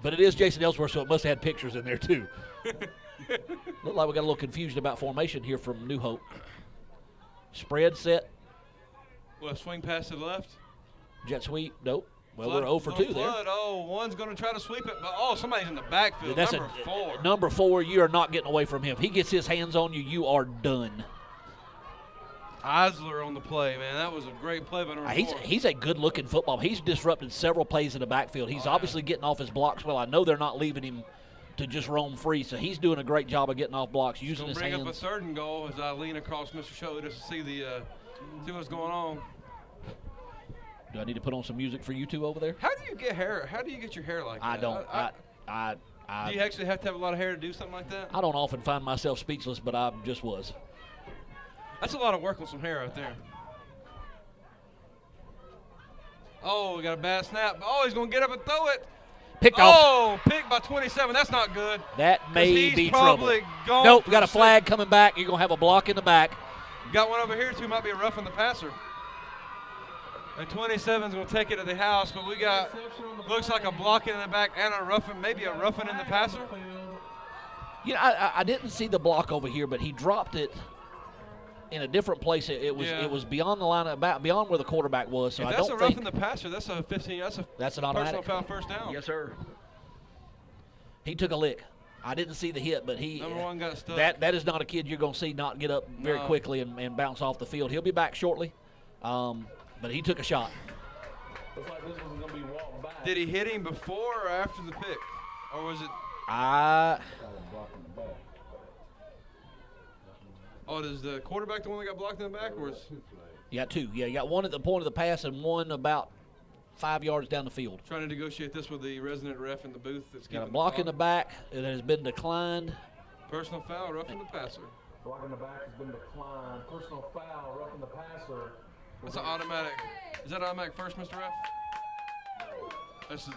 But it is Jason Ellsworth, so it must have had pictures in there too. Look like we got a little confusion about formation here from New Hope. Spread set. Well, swing pass to the left. Jet sweep. Nope. Well, Flood, we're 0 for 2 there. One's going to try to sweep it. But, somebody's in the backfield. That's number 4. Number 4, you are not getting away from him. If he gets his hands on you, you are done. Eisler on the play, man. That was a great play by number 4. He's a good-looking football. He's disrupted several plays in the backfield. He's obviously getting off his blocks well. I know they're not leaving him to just roam free, so he's doing a great job of getting off blocks, using his hands. Bring up a 3rd and goal as I lean across Mr. Shelley just to see what's going on. Do I need to put on some music for you two over there? How do you get hair? How do you get your hair like that? I don't. Do you actually have to have a lot of hair to do something like that? I don't often find myself speechless, but I just was. That's a lot of work on some hair right there. Oh, we got a bad snap. Oh, he's going to get up and throw it. Picked off. Picked by 27. That's not good. That may be trouble. Gone. Nope, we got a flag coming back. You're going to have a block in the back. Got one over here, too. Might be a roughing the passer. And 27's going to take it to the house, but we got, looks like a blocking in the back and a roughing, maybe a roughing in the passer. I didn't see the block over here, but he dropped it in a different place. It was beyond the line, beyond where the quarterback was. So if that's a roughing the passer, that's a 15. That's an automatic personal foul first down. Yes, sir. He took a lick. I didn't see the hit, but number 1 got stuck. That is not a kid you're going to see not get up very quickly and bounce off the field. He'll be back shortly. But he took a shot. Looks like this one's going to be walked back. Did he hit him before or after the pick? Or was it? Oh, is the quarterback the one that got blocked in the back? Or is You got 2. Yeah, you got one at the point of the pass and one about 5 yards down the field. Trying to negotiate this with the resident ref in the booth. That's Got a keeping block the in the back. It has been declined. Personal foul, roughing the passer. Block in the back has been declined. Personal foul, roughing the passer. That's an automatic. Is that automatic first, Mr. Ref? That's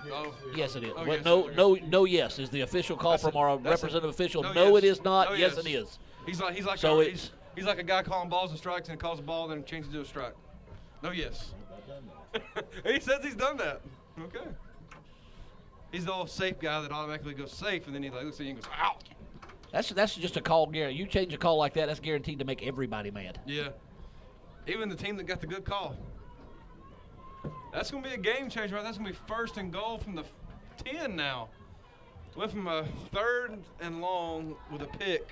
Yes, it is. Oh, Well, yes, no. Yes is the official call from our representative official. no, No, yes. it is not. No, yes, yes. it is. He's like So he's like a guy calling balls and strikes and calls a ball then changes to a strike. No, yes. He says he's done that. Okay. He's the old safe guy that automatically goes safe, and then he looks at you and goes, out. That's just a call. You change a call like that, that's guaranteed to make everybody mad. Yeah. Even the team that got the good call. That's going to be a game changer, right? That's going to be first and goal from the 10 now. Went from a 3rd and long with a pick.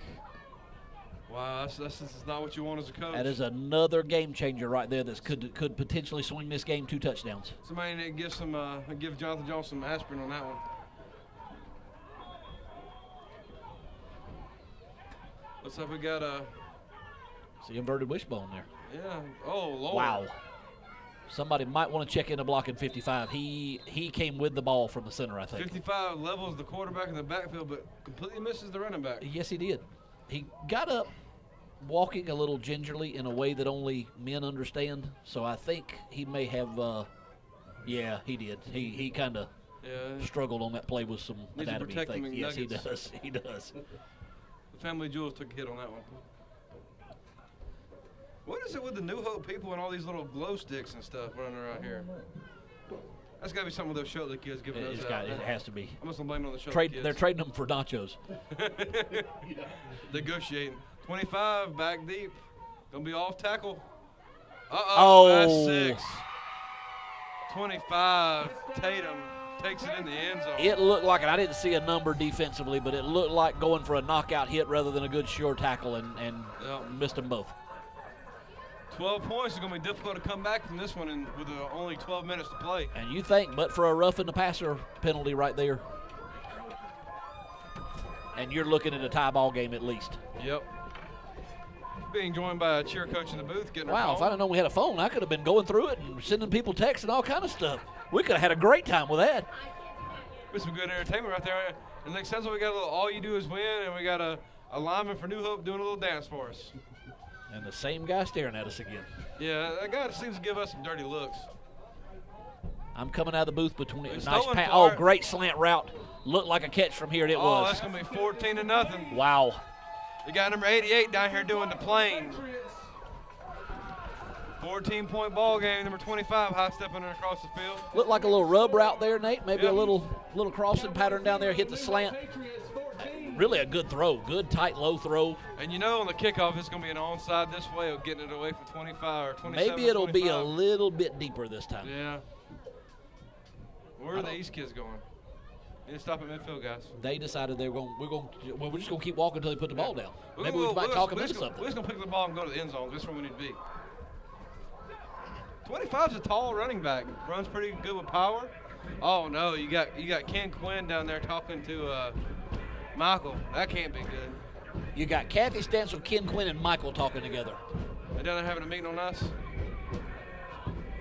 Wow, this is not what you want as a coach. That is another game changer right there that could potentially swing this game 2 touchdowns. Somebody need to give Jonathan Jones some aspirin on that one. Looks like we got a. It's the inverted wishbone there. Yeah. Oh, Lord. Wow. Somebody might want to check into blocking 55. He came with the ball from the center, I think. 55 levels the quarterback in the backfield, but completely misses the running back. Yes, he did. He got up walking a little gingerly in a way that only men understand. So I think he may have, yeah, he did. He kind of struggled on that play with some anatomy things. Yes, he does. He does. The family jewels took a hit on that one. What is it with the New Hope people and all these little glow sticks and stuff running around here? That's got to be something with those Shotley kids giving those out. It has to be. I'm just going to blame it on the Shotley kids. They're trading them for nachos. Negotiating. 25, back deep. Going to be off tackle. Oh. That's 6. 25, Tatum takes it in the end zone. It looked like, and I didn't see a number defensively, but it looked like going for a knockout hit rather than a good sure tackle, and missed them both. 12 points is going to be difficult to come back from this one with only 12 minutes to play. And you think, but for a roughing the passer penalty right there, and you're looking at a tie ball game at least. Yep. Being joined by a cheer coach in the booth getting her Wow, phone. if I'd have known we had a phone, I could have been going through it and sending people texts and all kind of stuff. We could have had a great time with that. With some good entertainment right there. And next time we got a little all you do is win, and we got a lineman for New Hope doing a little dance for us. And the same guy staring at us again. Yeah, that guy seems to give us some dirty looks. I'm coming out of the booth between nice stolen pass. far. Oh, great slant route. Looked like a catch from here, and it was. Oh, that's going to be 14-0. Wow. You got number 88 down here doing the plane. 14-point ball game. Number 25 high stepping across the field. Looked like a little rub route there, Nate. Maybe a little crossing pattern down there. Hit the slant. Really a good throw. Good, tight, low throw. And you know on the kickoff it's going to be an onside this way of getting it away from 25 or 27. Maybe it'll be a little bit deeper this time. Yeah. Where are the East kids going? Need to stop at midfield, guys. They decided we're just going to keep walking until they put the ball down. Maybe we might talk them into something. We're just going to pick the ball and go to the end zone. That's where we need to be. 25's a tall running back. Runs pretty good with power. Oh no, you got Ken Quinn down there talking to Michael. That can't be good. You got Kathy Stansel, Ken Quinn, and Michael talking together. They're down there having a meeting on us.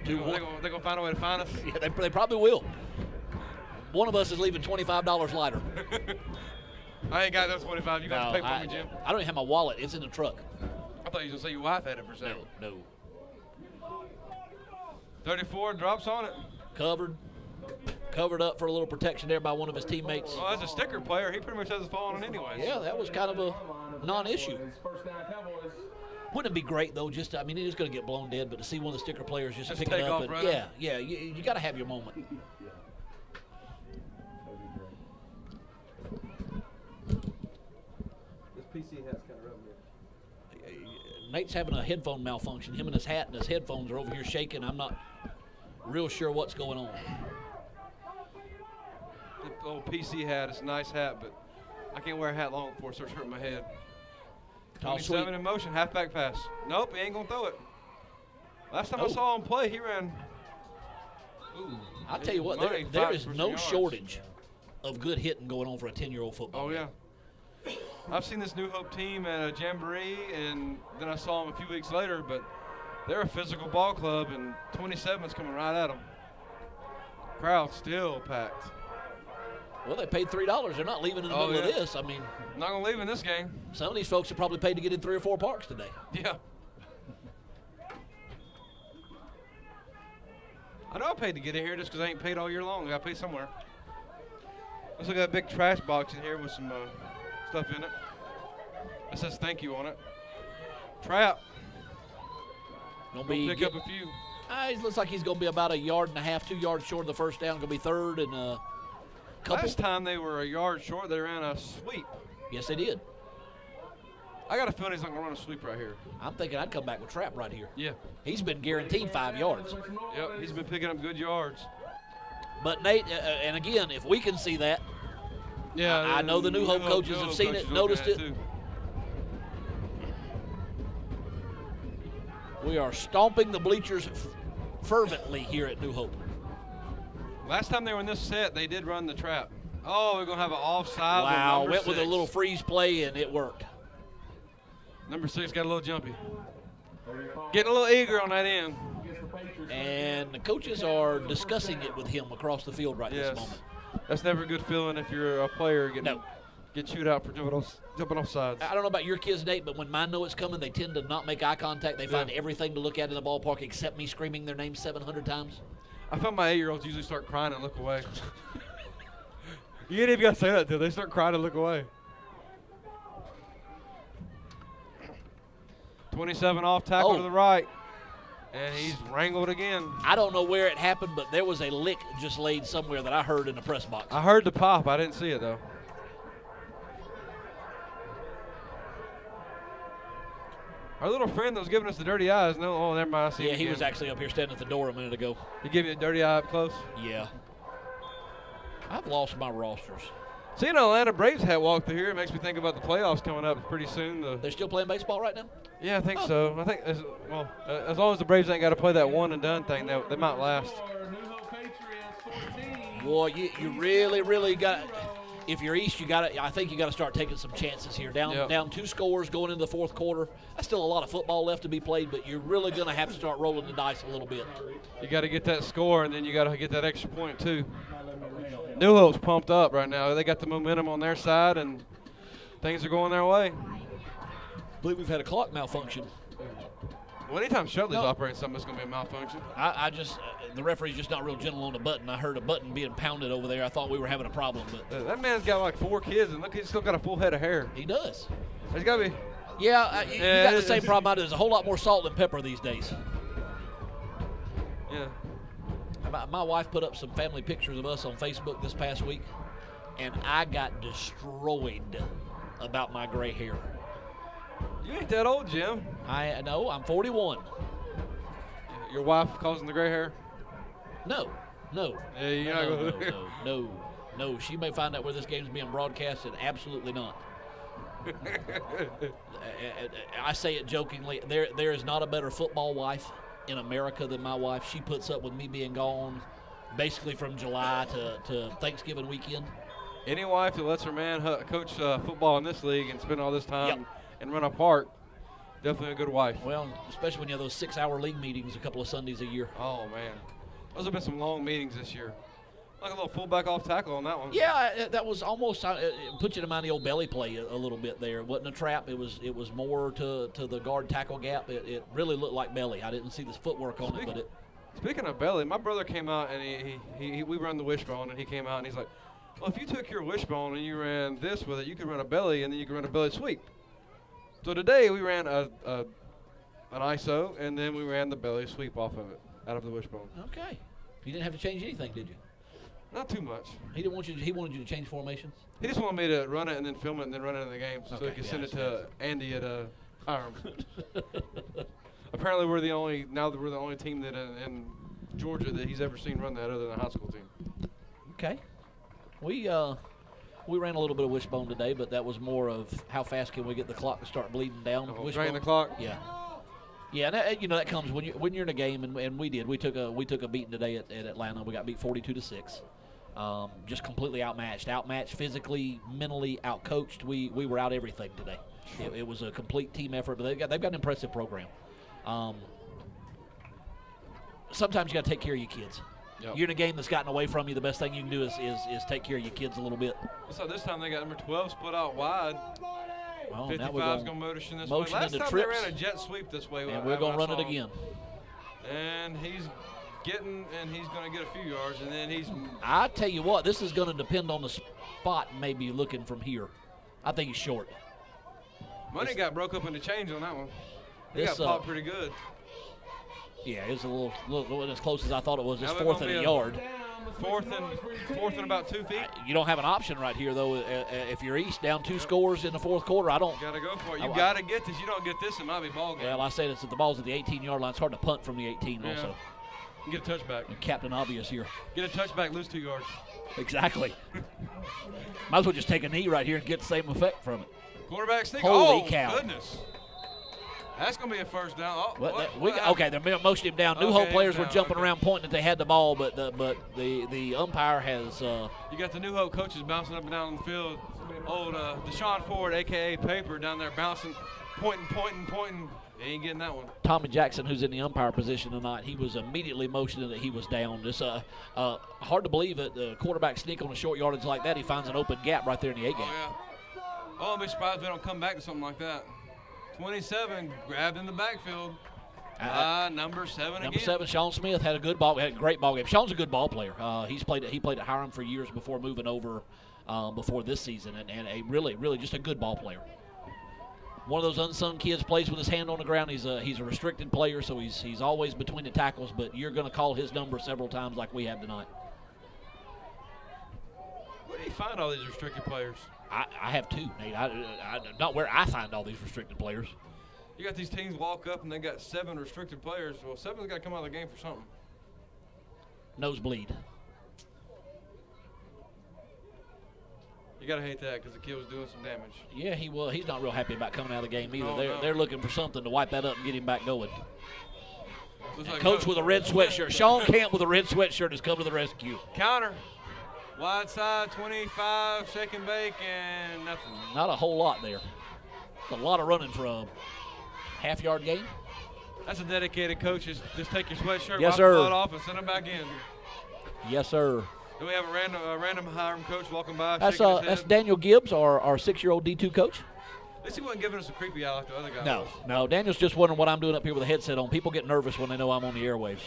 They're going to find a way to find us. Yeah, they probably will. One of us is leaving $25 lighter. I ain't got those 25. You got to pay for me, Jim. I don't even have my wallet. It's in the truck. I thought you was going to say your wife had it for a second. No. 34 drops on it. Covered up for a little protection there by one of his teammates. Well, as a sticker player, he pretty much has his phone on anyways. Yeah, that was kind of a non-issue. Wouldn't it be great though? It is going to get blown dead, but to see one of the sticker players just pick it up, and you got to have your moment. This PC hat's kind of rubbing me. Nate's having a headphone malfunction. Him and his hat and his headphones are over here shaking. I'm not real sure what's going on. The old PC hat, it's a nice hat, but I can't wear a hat long before it starts hurting my head. 27 in motion, halfback pass. Nope, he ain't going to throw it. Last time I saw him play, he ran. Ooh, I'll tell you what, there is no shortage of good hitting going on for a 10-year-old football. Oh, yeah. I've seen this New Hope team at a jamboree, and then I saw them a few weeks later, but They're a physical ball club, and 27's coming right at them. Crowd still packed. Well, they paid $3. They're not leaving in the middle of this. I mean, not going to leave in this game. Some of these folks are probably paid to get in 3 or 4 parks today. Yeah. I know I paid to get in here just because I ain't paid all year long. I got to pay somewhere. Let's look at a big trash box in here with some stuff in it. It says thank you on it. Trap. Gonna pick up a few. He looks like he's going to be about 1.5 yards, 2 yards short of the first down. Going to be third and a couple. Last time they were 1 yard short, they ran a sweep. Yes, they did. I got a feeling he's not going to run a sweep right here. I'm thinking I'd come back with Trap right here. Yeah. He's been guaranteed 5 yards. Yep, he's been picking up good yards. But, Nate, and again, if we can see that, yeah, I know the New Hope coaches have seen it, noticed it. Too. We are stomping the bleachers fervently here at New Hope. Last time they were in this set, they did run the trap. Oh, we're going to have an offside. Wow, went 6. with a little freeze play, and it worked. Number 6 got a little jumpy. Getting a little eager on that end. And the coaches are discussing it with him across the field this moment. That's never a good feeling if you're a player get chewed out for jumping off sides. I don't know about your kids, Nate, but when mine know it's coming, they tend to not make eye contact. They find everything to look at in the ballpark except me screaming their name 700 times. I found my 8-year-olds usually start crying and look away. You ain't even got to say that to them. They start crying and look away. 27 off tackle to the right. And he's wrangled again. I don't know where it happened, but there was a lick just laid somewhere that I heard in the press box. I heard the pop. I didn't see it, though. Our little friend that was giving us the dirty eyes. No, oh, never mind. I see him he again. was actually up here standing at the door a minute ago. He gave you a dirty eye up close? Yeah. I've lost my rosters. Seeing an Atlanta Braves hat walk through here, it makes me think about the playoffs coming up pretty soon. They're still playing baseball right now? Yeah, I think so. I think, as long as the Braves ain't got to play that one-and-done thing, they might last. Boy, you really got. If you're East, I think you got to start taking some chances here. Down 2 scores going into the fourth quarter. That's still a lot of football left to be played, but you're really going to have to start rolling the dice a little bit. You got to get that score, and then you got to get that extra point too. New Hope's pumped up right now. They got the momentum on their side, and things are going their way. I believe we've had a clock malfunction. Well, anytime Shelby's operating something, it's going to be a malfunction. I just the referee's just not real gentle on the button. I heard a button being pounded over there. I thought we were having a problem, but that man's got like 4 kids, and look, he's still got a full head of hair. He does. He's got to be. Yeah, you got the same problem I do. There's a whole lot more salt than pepper these days. Yeah. My wife put up some family pictures of us on Facebook this past week, and I got destroyed about my gray hair. You ain't that old, Jim. I know. I'm 41. Your wife causing the gray hair? No. Yeah, you're not going No. She may find out where this game's being broadcasted. Absolutely not. I say it jokingly. There is not a better football wife in America than my wife. She puts up with me being gone basically from July to Thanksgiving weekend. Any wife that lets her man coach football in this league and spend all this time and run a park, definitely a good wife. Well, especially when you have those 6-hour league meetings a couple of Sundays a year. Oh, man. Those have been some long meetings this year. Like a little fullback off tackle on that one. Yeah, that was almost put you to mind the old belly play a little bit there. It wasn't a trap. It was more to the guard tackle gap. It really looked like belly. I didn't see this footwork on it, but it. Speaking of belly, my brother came out and we run the wishbone, and he came out and he's like, well, if you took your wishbone and you ran this with it, you could run a belly, and then you could run a belly sweep. So today we ran an ISO, and then we ran the belly sweep off of it, out of the wishbone. Okay. You didn't have to change anything, did you? Not too much. He didn't want you. He wanted you to change formations. He just wanted me to run it and then film it and then run it in the game, so he could send it to Andy at Hiram. Apparently, we're the only team that in Georgia that he's ever seen run that, other than a high school team. Okay. We ran a little bit of wishbone today, but that was more of how fast can we get the clock to start bleeding down. Drain the clock. Yeah. Yeah, and that comes when you're in a game, and we did. We took a beating today at Atlanta. We got beat 42-6. Just completely outmatched physically, mentally, outcoached. We were out everything today. It was a complete team effort, but they've got an impressive program. sometimes you got to take care of your kids. Yep. You're in a game that's gotten away from you. The best thing you can do is take care of your kids a little bit. So this time they got number 12 split out wide. Well, 55's going going to motion this motion way. Last into time trips. they ran a jet sweep this way. And we're going to run it again. And he's getting, and he's going to get a few yards, and then he's. I tell you what, this is going to depend on the spot. Maybe looking from here, I think he's short. Money got broke up into change on that one. He This, got popped pretty good. Yeah, it's a little as close as I thought it was. It's Now we're fourth gonna and be a yard. Fourth and about 2 feet. You don't have an option right here, though. If you're East down 2 scores in the fourth quarter, I don't. Got to go for it. You got to get this. You don't get this, it might be ball game. Well, I said it's at the ball's at the 18-yard line. It's hard to punt from the 18 also. You get a touchback. Captain Obvious here. Get a touchback, lose 2 yards. Exactly. Might as well just take a knee right here and get the same effect from it. Quarterback sneak. Holy oh, cow. Goodness. That's going to be a first down. Oh, Okay, they're motioning him down. New Hope players were jumping okay. around pointing that they had the ball, but the umpire has. You got the New Hope coaches bouncing up and down the field. Old Deshaun Ford, a.k.a. Paper, down there bouncing, pointing. They ain't getting that one. Tommy Jackson, who's in the umpire position tonight, he was immediately motioning that he was down. It's hard to believe that the quarterback sneak on a short yardage like that, he finds an open gap right there in the A-gap. Oh, yeah. Oh, I'll be surprised if they don't come back to something like that. 27, grabbed in the backfield. Number 7 Number again. 7, Sean Smith, had a great ball game. Sean's a good ball player. He played at Hiram for years before moving over before this season, and a really just a good ball player. One of those unsung kids, plays with his hand on the ground. He's a restricted player, so he's always between the tackles, but you're going to call his number several times like we have tonight. Where do you find all these restricted players? I have 2, Nate. Not where I find all these restricted players. You got these teams walk up and they got 7 restricted players. Well, 7's got to come out of the game for something. Nosebleed. You got to hate that because the kid was doing some damage. Yeah, he was. He's not real happy about coming out of the game either. No. They're looking for something to wipe that up and get him back going. Looks like Coach with a red sweatshirt. Sean Camp with a red sweatshirt has come to the rescue. Counter. Wide side, 25, shake and bake, and nothing. Not a whole lot there. A lot of running for a half-yard gain. That's a dedicated coach. Just take your sweatshirt, Yes, wipe sir. the blood off, and send him back in. Yes, sir. Do we have a random Hiram coach walking by? That's shaking his that's head? Daniel Gibbs, our 6-year-old D2 coach. At least he wasn't giving us a creepy eye like the other guy was. No. Daniel's just wondering what I'm doing up here with a headset on. People get nervous when they know I'm on the airwaves.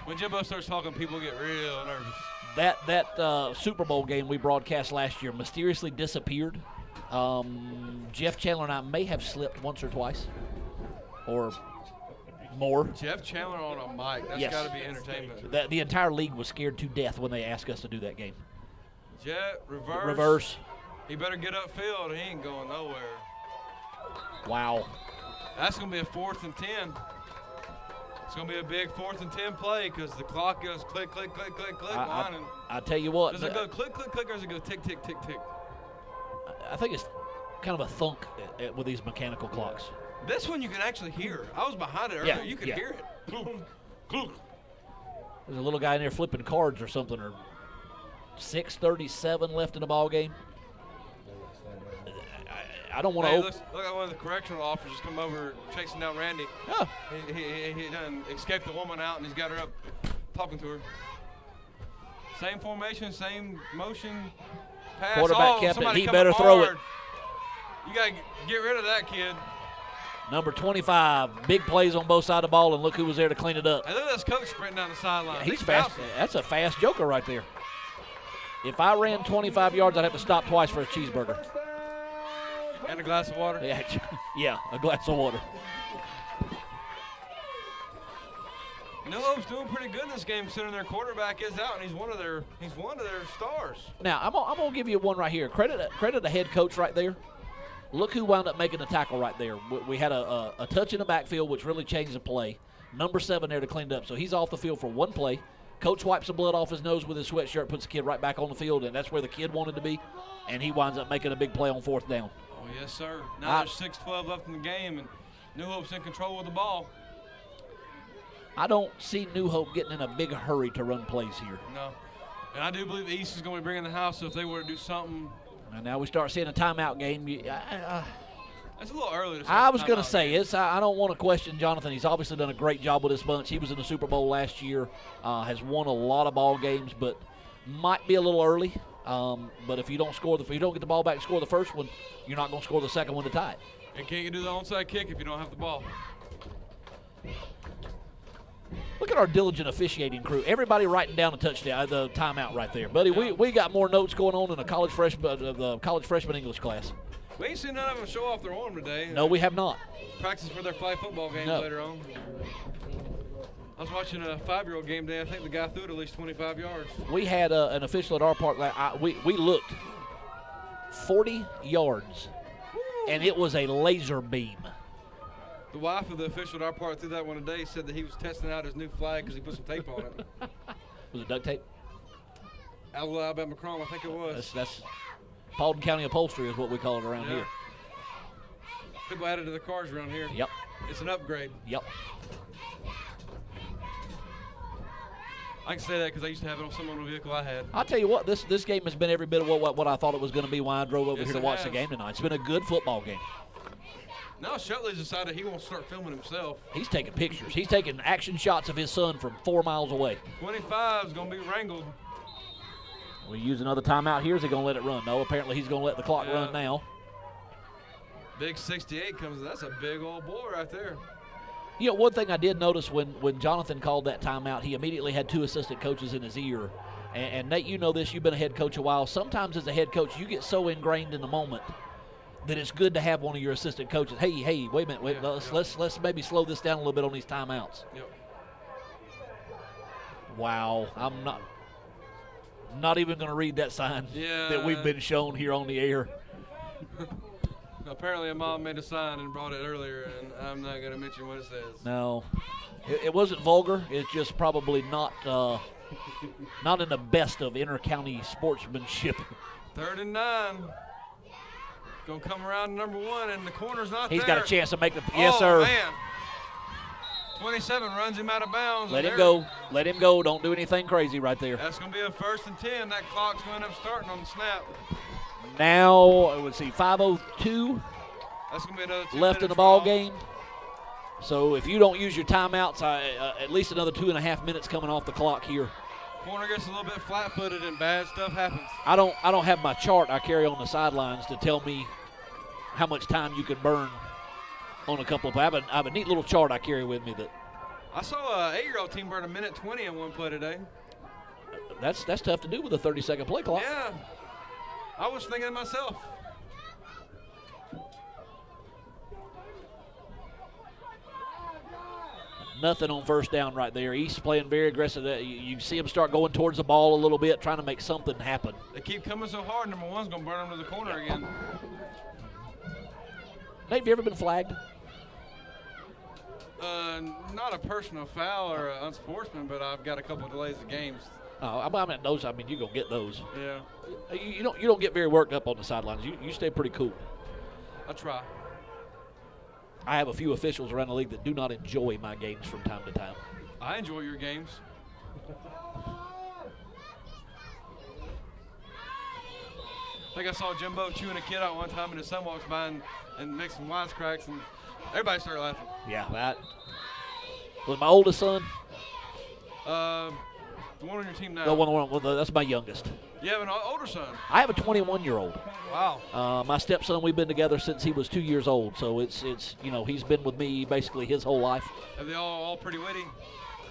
When Jimbo starts talking, people get real nervous. That Super Bowl game we broadcast last year mysteriously disappeared. Jeff Chandler and I may have slipped once or twice, or more. Jeff Chandler on a mic. That's Yes. got to be entertainment. The entire league was scared to death when they asked us to do that game. Jet, reverse. Reverse. He better get upfield. He ain't going nowhere. Wow. That's going to be a 4th and 10. It's going to be a big 4th and 10 play because the clock goes click, click, click, click, click. I tell you what. Does it go click, click, click, or does it go tick, tick, tick, tick? I think it's kind of a thunk with these mechanical clocks. This one you can actually hear. I was behind it earlier. Yeah, You could yeah. hear it. Clunk, clunk. There's a little guy in there flipping cards or something, or 6:37 left in the ball game. I don't want to. Hey, look like one of the correctional officers come over chasing down Randy. Yeah. He done escaped the woman out and he's got her up talking to her. Same formation, same motion. Pass. Quarterback kept it. Somebody He coming better throw it. hard. You got to get rid of that kid. Number 25, big plays on both sides of the ball, and look who was there to clean it up. Hey, look at this coach sprinting down the sideline. He's fast. bouncing. That's a fast joker right there. If I ran 25 yards, I'd have to stop twice for a cheeseburger. And a glass of water. Yeah, a glass of water. New Hope's doing pretty good in this game, considering their quarterback is out, and he's one of their stars. Now, I'm gonna give you one right here. Credit the head coach right there. Look who wound up making the tackle right there. We had a touch in the backfield, which really changed the play. Number 7 there to clean it up. So he's off the field for one play. Coach wipes the blood off his nose with his sweatshirt, puts the kid right back on the field, and that's where the kid wanted to be. And he winds up making a big play on 4th down. Oh, yes, sir. Now there's 6:12 left in the game, and New Hope's in control of the ball. I don't see New Hope getting in a big hurry to run plays here. No. And I do believe the East is going to be bringing the house, so if they were to do something. And now we start seeing a timeout game. That's It's a little early to say. I was going to say, I don't want to question Jonathan. He's obviously done a great job with this bunch. He was in the Super Bowl last year, has won a lot of ball games, but might be a little early. But if you don't get the ball back and score the first one, you're not going to score the second one to tie it. And can't you do the onside kick if you don't have the ball? Look at our diligent officiating crew. Everybody writing down a touchdown, the timeout right there, buddy. We got more notes going on in the college freshman English class. We ain't seen none of them show off their arm today. No, we have not. Practice for their flag football games later on. I was watching a 5-year-old game today. I think the guy threw it at least 25 yards. We had an official at our park. We looked 40 yards, and it was a laser beam. The wife of the official at our park threw that one today. Said that he was testing out his new flag because he put some tape on it. Was it duct tape? Alabama Chrome, I think it was. That's Paulding County upholstery is what we call it around here. People added to the cars around here. Yep. It's an upgrade. Yep. I can say that because I used to have it on some other vehicle I had. I'll tell you what, this game has been every bit of what I thought it was going to be when I drove over here to watch the game tonight. It's been a good football game. Now Shutley's decided he wants to start filming himself. He's taking pictures. He's taking action shots of his son from 4 miles away. 25 is going to be wrangled. We use another timeout here. Is he going to let it run? No, apparently he's going to let the clock run now. Big 68 comes. That's a big old boy right there. You know, one thing I did notice when Jonathan called that timeout, he immediately had 2 assistant coaches in his ear. And Nate, you know this. You've been a head coach a while. Sometimes as a head coach, you get so ingrained in the moment that it's good to have one of your assistant coaches. Hey, wait a minute. Let's maybe slow this down a little bit on these timeouts. Yep. Wow, I'm not even going to read that sign that we've been shown here on the air. Apparently a mom made a sign and brought it earlier, and I'm not going to mention what it says. No, it wasn't vulgar. It's just probably not in the best of inter-county sportsmanship. 3rd and 9. Going to come around number 1, and the corner's not there. He's got a chance to make the – yes, sir. Man. 27 runs him out of bounds. Let him go. Let him go. Don't do anything crazy right there. That's going to be a 1st and 10. That clock's going to end up starting on the snap. Now, let's see, 5:02 That's going to be another 2 left in the ball game. So if you don't use your timeouts, at least another 2.5 minutes coming off the clock here. Corner gets a little bit flat-footed and bad stuff happens. I don't have my chart I carry on the sidelines to tell me how much time you can burn on a couple of. I have a neat little chart I carry with me that. I saw an 8-year-old team burn 1:20 in one play today. That's tough to do with a 30-second play clock. Yeah, I was thinking to myself. Nothing on 1st down right there. East playing very aggressive. You see him start going towards the ball a little bit, trying to make something happen. They keep coming so hard. Number 1's going to burn them to the corner again. Nate, have you ever been flagged? Not a personal foul or an unsportsman, but I've got a couple of delays of games. Oh, I mean those. I mean you're gonna get those. Yeah. You don't get very worked up on the sidelines. You stay pretty cool. I try. I have a few officials around the league that do not enjoy my games from time to time. I enjoy your games. I think I saw Jimbo chewing a kid out one time, and his son walks by and makes some wisecracks, and everybody started laughing. Yeah, that was my oldest son. The one on your team now. That's my youngest. You have an older son. I have a 21-year-old. Wow. My stepson, we've been together since he was 2 years old, so it's he's been with me basically his whole life. Are they all pretty witty?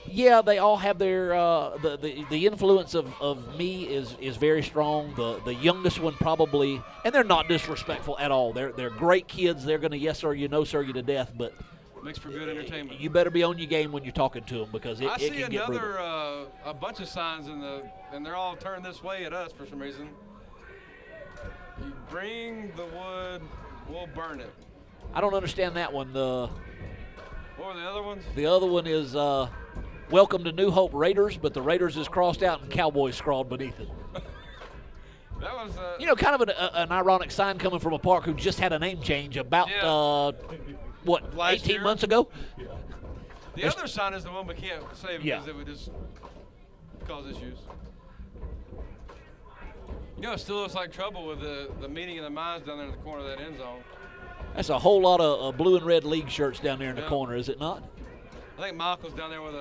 Yeah, they all have their the influence of me is very strong. The youngest one probably, and they're not disrespectful at all. They're great kids. They're going to yes sir you, no sir you to death, but makes for good entertainment. You better be on your game when you're talking to them because it can get brutal. I see another a bunch of signs and they're all turned this way at us for some reason. You bring the wood, we'll burn it. I don't understand that one. What were the other ones? The other one is welcome to New Hope Raiders, but the Raiders is crossed out and Cowboys scrawled beneath it. That was kind of an ironic sign coming from a park who just had a name change about 18 months ago? The other sign is the one we can't say because it would just cause issues. You know, it still looks like trouble with the meeting of the minds down there in the corner of that end zone. That's a whole lot of blue and red league shirts down there in the corner, is it not? I think Michael's down there with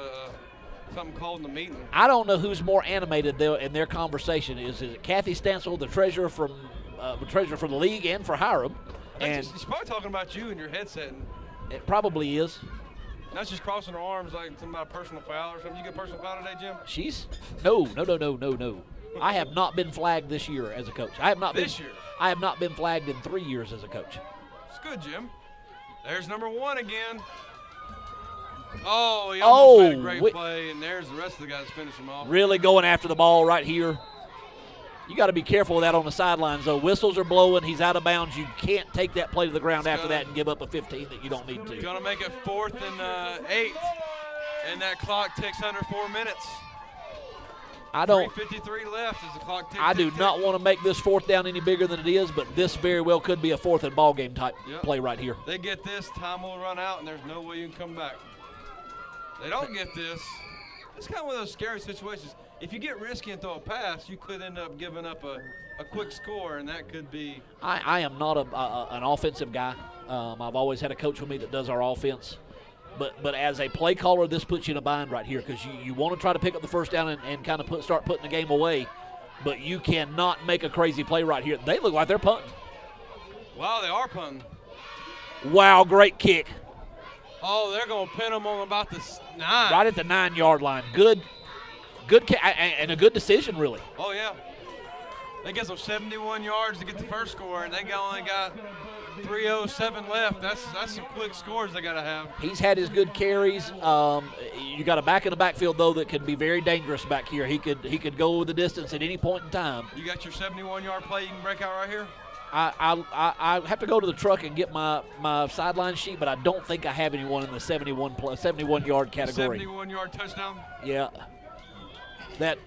something called in the meeting. I don't know who's more animated in their conversation. Is it Kathy Stansel, the treasurer for the league and for Hiram? And She's probably talking about you and your headset. it probably is. Now she's crossing her arms like something about a personal foul or something. You get a personal foul today, Jim? No. I have not been flagged this year as a coach. I have not been flagged in 3 years as a coach. It's good, Jim. There's number 1 again. Oh, he almost made a great play, and there's the rest of the guys finish him off. Really going after the ball right here. You got to be careful with that on the sidelines, though. Whistles are blowing. He's out of bounds. You can't take that play to the ground after that and give up a 15 that you don't need to. Going to make it 4th and 8, and that clock ticks under 4 minutes. 3:53 left as the clock ticks. I do not want to make this 4th down any bigger than it is, but this very well could be a 4th and ball game type play right here. They get this, time will run out, and there's no way you can come back. They don't get this. It's kind of one of those scary situations. If you get risky and throw a pass, you could end up giving up a quick score, and that could be. I am not an offensive guy. I've always had a coach with me that does our offense. But as a play caller, this puts you in a bind right here because you want to try to pick up the first down and kind of start putting the game away, but you cannot make a crazy play right here. They look like they're punting. Wow, they are punting. Wow, great kick. Oh, they're going to pin them on about the 9. Right at the 9-yard line. Good and a good decision, really. Oh, yeah. They get some 71 yards to get the first score, and they only got 3:07 left. That's some quick scores they got to have. He's had his good carries. You got a back in the backfield, though, that can be very dangerous back here. He could go the distance at any point in time. You got your 71-yard play you can break out right here? I have to go to the truck and get my sideline sheet, but I don't think I have anyone in the 71-yard category. 71-yard touchdown? Yeah. That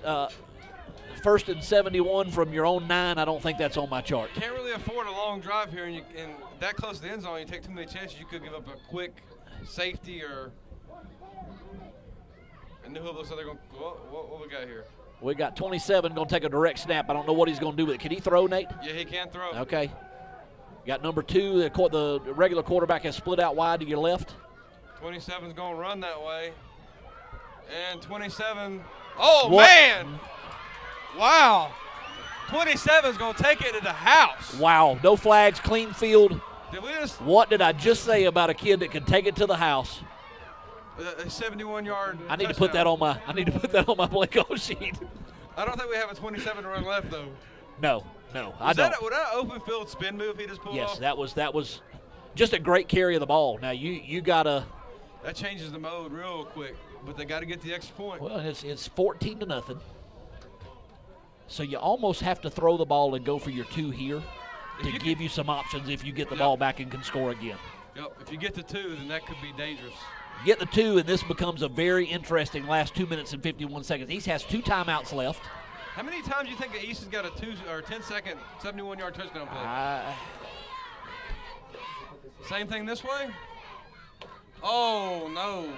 1st and 71 from your own 9, I don't think that's on my chart. Can't really afford a long drive here, and that close to the end zone, you take too many chances, you could give up a quick safety or. And New Hope looks like they're going. What we got here? We got 27 going to take a direct snap. I don't know what he's going to do with it. Can he throw, Nate? Yeah, he can throw. Okay. Got number 2. The regular quarterback has split out wide to your left. 27's going to run that way. And 27. Oh, what? Man. Wow. 27's going to take it to the house. Wow. No flags, clean field. Did we just? What did I just say about a kid that can take it to the house? A 71-yard. I need to put that on my play call sheet. I don't think we have a 27 to run left though. No, I don't. Was that an open field spin move he just pulled off? Yes, that was just a great carry of the ball. Now you gotta. That changes the mode real quick, but they got to get the extra point. Well, it's 14-0. So you almost have to throw the ball and go for your 2 here to give you some options if you get the ball back and can score again. Yep. If you get the 2, then that could be dangerous. Get the 2, and this becomes a very interesting last 2 minutes and 51 seconds. East has 2 timeouts left. How many times do you think the East has got a 10-second, 71-yard touchdown play? Same thing this way? Oh, no.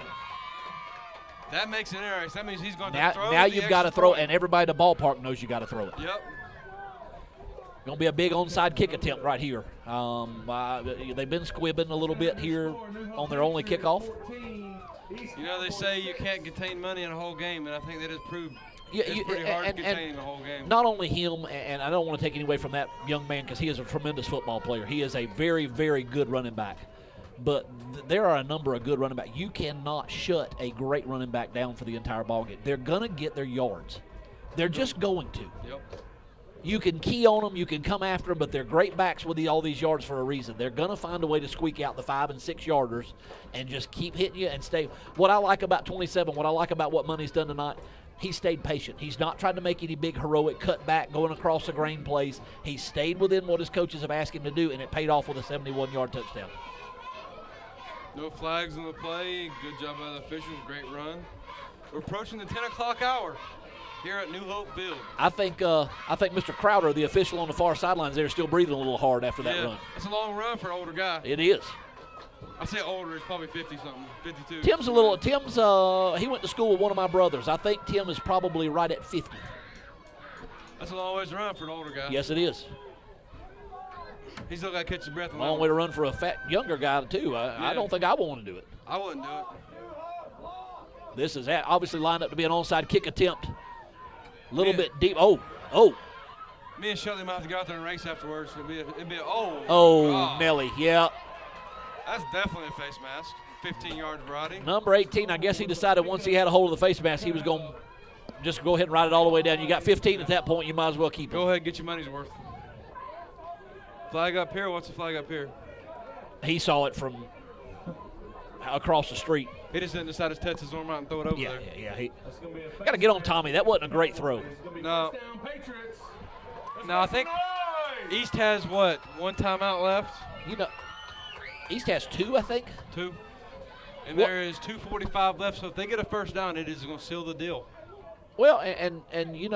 That makes it interesting. That means he's going to throw. Now you've got to throw, and everybody at the ballpark knows you got to throw it. Yep. Going to be a big onside kick attempt right here. They've been squibbing a little bit here on their only kickoff. You know, they say you can't contain money in a whole game, and I think that has proved it's pretty hard to contain the whole game. Not only him, and I don't want to take any away from that young man because he is a tremendous football player. He is a very, very good running back. But there are a number of good running backs. You cannot shut a great running back down for the entire ballgame. They're going to get their yards. They're just going to. Yep. You can key on them, you can come after them, but they're great backs with all these yards for a reason. They're going to find a way to squeak out the 5 and 6 yarders and just keep hitting you and stay. What I like about 27, what I like about what Money's done tonight, he stayed patient. He's not trying to make any big heroic cutback going across the grain plays. He stayed within what his coaches have asked him to do, and it paid off with a 71-yard touchdown. No flags on the play. Good job by the officials. Great run. We're approaching the 10 o'clock hour here at New Hope Field. I think Mr. Crowder, the official on the far sidelines there, is still breathing a little hard after that run. It's a long run for an older guy. It is. I say older, it's probably 50-something, 52. Tim's he went to school with one of my brothers. I think Tim is probably right at 50. That's a long ways to run for an older guy. Yes, it is. He's still got to catch his breath. Long way to run for a fat younger guy, too. I don't think I want to do it. I wouldn't do it. This is obviously lined up to be an onside kick attempt. A little bit deep. Oh. Me and Shelly might have to go out there and race afterwards. It'd be God. Nelly, yeah. That's definitely a face mask. 15-yard variety. Number 18, I guess he decided once he had a hold of the face mask, he was going to just go ahead and ride it all the way down. You got 15 at that point, you might as well keep it. Go ahead and get your money's worth. Flag up here. What's the flag up here? He saw it from across the street. He just didn't decide to touch his arm out and throw it over there. Yeah. Got to get on Tommy. That wasn't a great throw. No. No, I think East has, what, one timeout left? East has 2, I think. 2. And there is 2:45 left, so if they get a first down, it is going to seal the deal. Well, and you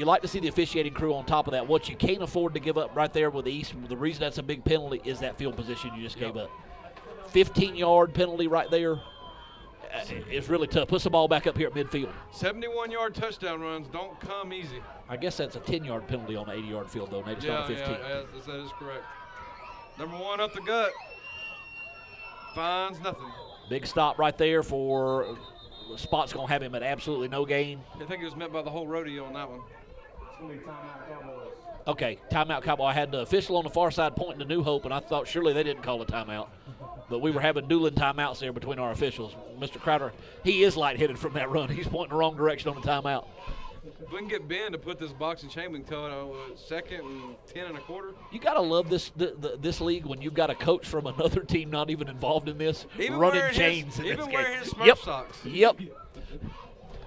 like to see the officiating crew on top of that. What you can't afford to give up right there with East, the reason that's a big penalty is that field position you just gave up. 15-yard penalty right there. It's really tough. Puts the ball back up here at midfield. 71-yard touchdown runs don't come easy. I guess that's a 10-yard penalty on the 80-yard field, though. Nate, it's not a 15. Yeah, that is correct. Number 1 up the gut. Finds nothing. Big stop right there for Spot's going to have him at absolutely no gain. I think it was meant by the whole rodeo on that one. It's going to be timeout Cowboys. Okay, timeout Cowboy. I had the official on the far side pointing to New Hope, and I thought surely they didn't call a timeout. But we were having dueling timeouts there between our officials. Mr. Crowder, he is lightheaded from that run. He's pointing the wrong direction on the timeout. If we can get Ben to put this box in chain, we can tell it second and 10 1/4. You got to love this league when you've got a coach from another team not even involved in this, even running chains in even this game. wearing his Smurf socks. Yep.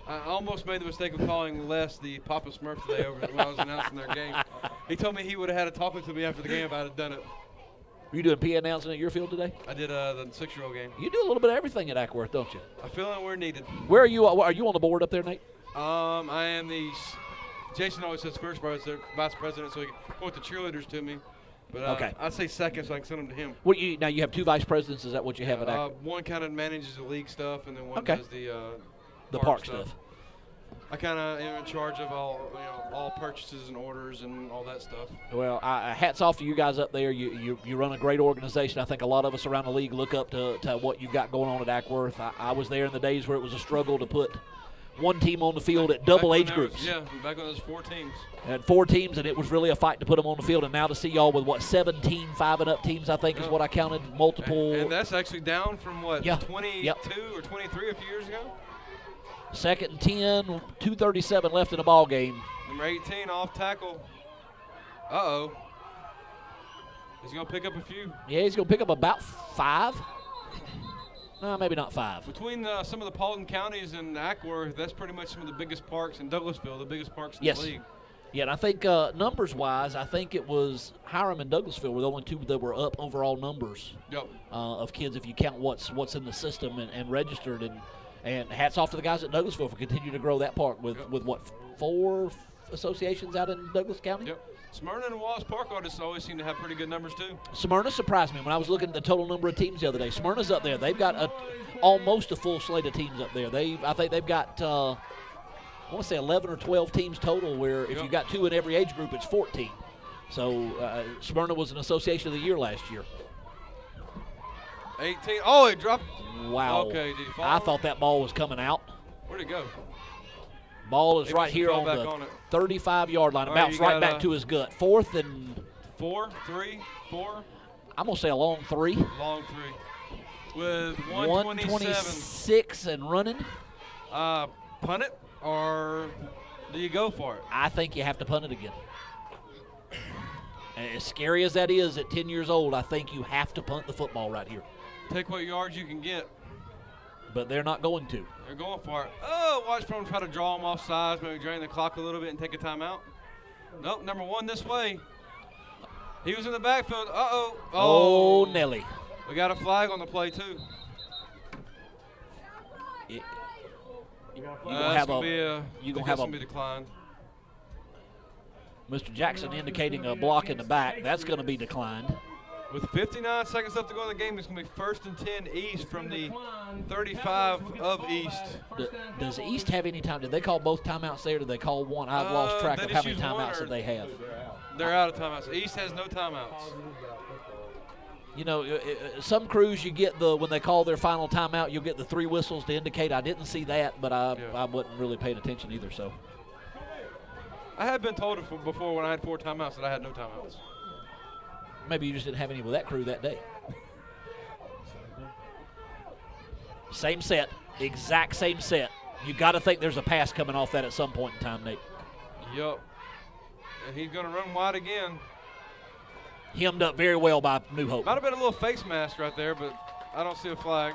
I almost made the mistake of calling Les the Papa Smurf today when I was announcing their game. He told me he would have had a talk with me after the game if I had done it. Were you doing PA announcing at your field today? I did the 6-year-old game. You do a little bit of everything at Ackworth, don't you? I feel like we're needed. Where are you? Are you on the board up there, Nate? I am the – Jason always says first vice president, so he can point the cheerleaders to me. But okay. I'd say second, so I can send them to him. Now you have 2 vice presidents. Is that what you have at Ackworth? One kind of manages the league stuff, and then one does the park stuff. I kind of am in charge of all purchases and orders and all that stuff. Well, hats off to you guys up there. You run a great organization. I think a lot of us around the league look up to what you've got going on at Ackworth. I was there in the days where it was a struggle to put one team on the field at double age groups. Yeah, back when there was 4 teams. And 4 teams, and it was really a fight to put them on the field. And now to see y'all with 17 5-and-up teams, I think is what I counted. Multiple. And that's actually down from 22 or 23 a few years ago. 2nd and 10, 2:37 left in the ball game. Number 18 off tackle. Uh-oh. He's going to pick up a few. Yeah, he's going to pick up about 5. No, maybe not 5. Between some of the Paulding counties and Ackworth, that's pretty much some of the biggest parks in Douglasville, the biggest parks in the league. Yeah, and I think numbers-wise, I think it was Hiram and Douglasville were the only 2 that were up overall numbers of kids if you count what's in the system and registered. And hats off to the guys at Douglasville for continuing to grow that park with what, 4 associations out in Douglas County? Yep. Smyrna and Wallace Park artists always seem to have pretty good numbers, too. Smyrna surprised me when I was looking at the total number of teams the other day. Smyrna's up there. They've got almost a full slate of teams up there. I think they've got, I want to say 11 or 12 teams total, where if you got 2 in every age group, it's 14. So Smyrna was an association of the year last year. 18. Oh, it dropped. Wow. Okay, did he fall? I thought that ball was coming out. Where'd it go? Ball is right here on the 35-yard line. It bounced right back to his gut. 4th and 4, 3, 4. I'm going to say a long 3. Long 3. With 126 and running. Punt it, or do you go for it? I think you have to punt it again. And as scary as that is at 10 years old, I think you have to punt the football right here. Take what yards you can get. But they're not going to. They're going for it. Oh, watch for them try to draw them off sides, maybe drain the clock a little bit and take a timeout. Nope, number 1 this way. He was in the backfield. Uh-oh. Oh, Nelly. We got a flag on the play, too. You're going to have a decline. Mr. Jackson indicating a block in the back. That's going to be declined. With 59 seconds left to go in the game, it's going to be 1st and 10 East from the 35 of East. Does East have any time? Did they call both timeouts there? Did they call one? I've lost track of how many timeouts that they have. They're out of timeouts. East has no timeouts. You know, some crews you get when they call their final timeout, you'll get the 3 whistles to indicate. I didn't see that, but I wasn't really paying attention either. So I had been told before when I had 4 timeouts that I had no timeouts. Maybe you just didn't have any with that crew that day. Same set, exact same set. You got to think there's a pass coming off that at some point in time, Nate. Yup. And he's going to run wide again. Hemmed up very well by New Hope. Might have been a little face mask right there, but I don't see a flag.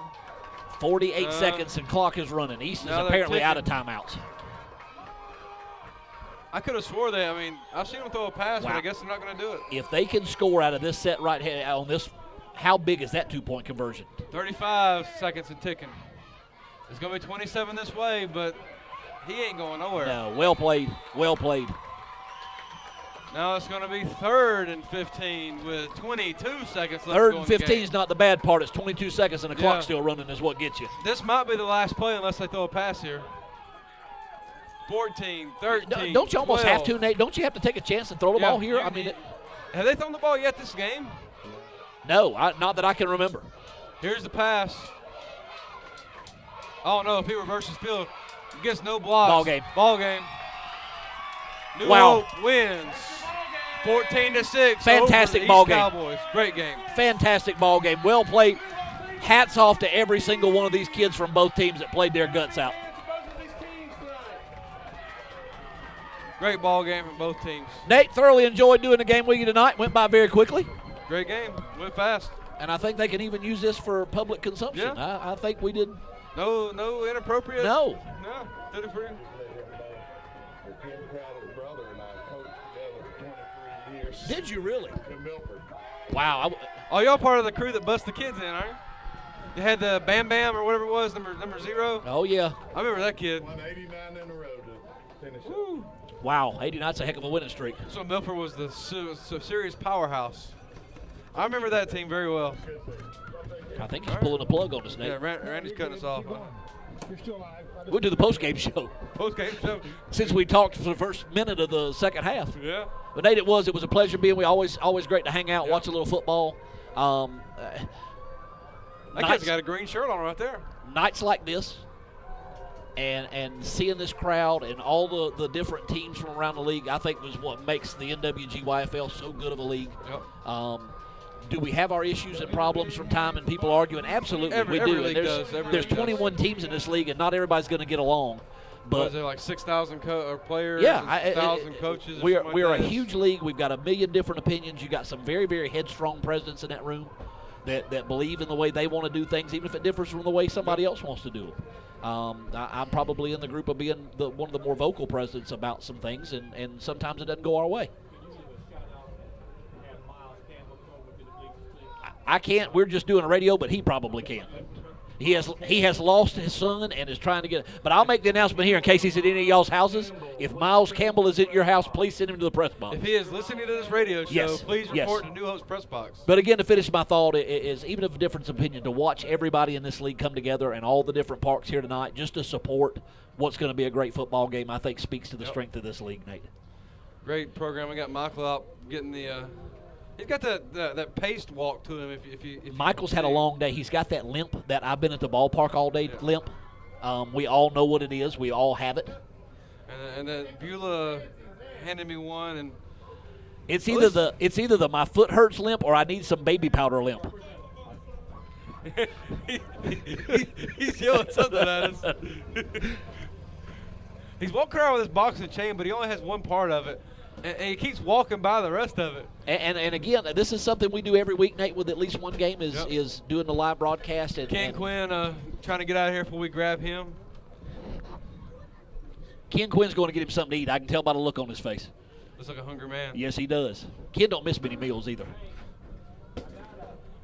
48 seconds and clock is running. East is apparently out of timeouts. I could have swore that. I mean, I've seen them throw a pass, but I guess they're not going to do it. If they can score out of this set right here on this, how big is that 2-point conversion? 35 seconds and ticking. It's going to be 27 this way, but he ain't going nowhere. No, well played, well played. Now it's going to be 3rd and 15 with 22 seconds left. 3rd and 15 is not the bad part. It's 22 seconds and the clock still running is what gets you. This might be the last play unless they throw a pass here. 14, 13, Don't you almost 12. have to, Nate? Don't you have to take a chance and throw the ball here? I mean, have they thrown the ball yet this game? No, not that I can remember. Here's the pass. Oh, no, if he reverses field, he gets no blocks. Ball game. Ball game. New Wow. Hope wins 14-6. Fantastic over the ball East game. Cowboys. Great game. Fantastic ball game. Well played. Hats off to every single one of these kids from both teams that played their guts out. Great ball game from both teams. Nate, thoroughly enjoyed doing the game with you tonight. Went by very quickly. Great game. Went fast. And I think they can even use this for public consumption. Yeah. I think we did. No inappropriate. No. No. Did it for you. Ken Crowder's brother and I coached together for 23 years. Did you really? In Milford. Wow. Oh, y'all part of the crew that bust the kids in, aren't you? You had the Bam Bam or whatever it was, number 0. Oh, yeah. I remember that kid. Won 89 in a row to finish it. Woo. Wow. 89's a heck of a winning streak. So Milford was the serious powerhouse. I remember that team very well. I think he's pulling a plug on us, Nate. Yeah, Randy's cutting us off. We'll do the post-game show Post-game show. since we talked for the first minute of the second half. Yeah. But Nate, it was a pleasure being with you. Always great to hang out, watch a little football. That kid's got a green shirt on right there. Nights like this and seeing this crowd and all the different teams from around the league, I think was what makes the NWGYFL so good of a league. Yep. Do we have our issues and problems from time and people arguing? Absolutely, we do. League does. There's 21 teams in this league, and not everybody's going to get along. But was there like 6,000 players? Yeah, 1,000 coaches. We are a huge league. We've got a million different opinions. You got some very, very headstrong presidents in that room that believe in the way they want to do things, even if it differs from the way somebody else wants to do it. I'm probably in the group of being one of the more vocal presidents about some things, and sometimes it doesn't go our way. I can't. We're just doing a radio, but he probably can. He has lost his son and is trying to get. But I'll make the announcement here in case he's at any of y'all's houses. If Miles Campbell is at your house, please send him to the press box. If he is listening to this radio show, Yes, please yes. report to New Hope's press box. But again, to finish my thought, is even if a difference of opinion, to watch everybody in this league come together and all the different parks here tonight just to support what's going to be a great football game, I think speaks to the strength of this league, Nate. Great program. We got Michael out getting the. He's got that paced walk to him. If Michael's had a long day. He's got that limp that I've been at the ballpark all day limp. We all know what it is. We all have it. And then Beulah handed me one, and it's either the my foot hurts limp or I need some baby powder limp. he's yelling something at us. He's walking around with his boxing chain, but he only has one part of it. And he keeps walking by the rest of it. And again, this is something we do every week, Nate, with at least one game is doing the live broadcast. Ken Quinn trying to get out of here before we grab him. Ken Quinn's going to get him something to eat. I can tell by the look on his face. Looks like a hungry man. Yes, he does. Ken don't miss many meals either.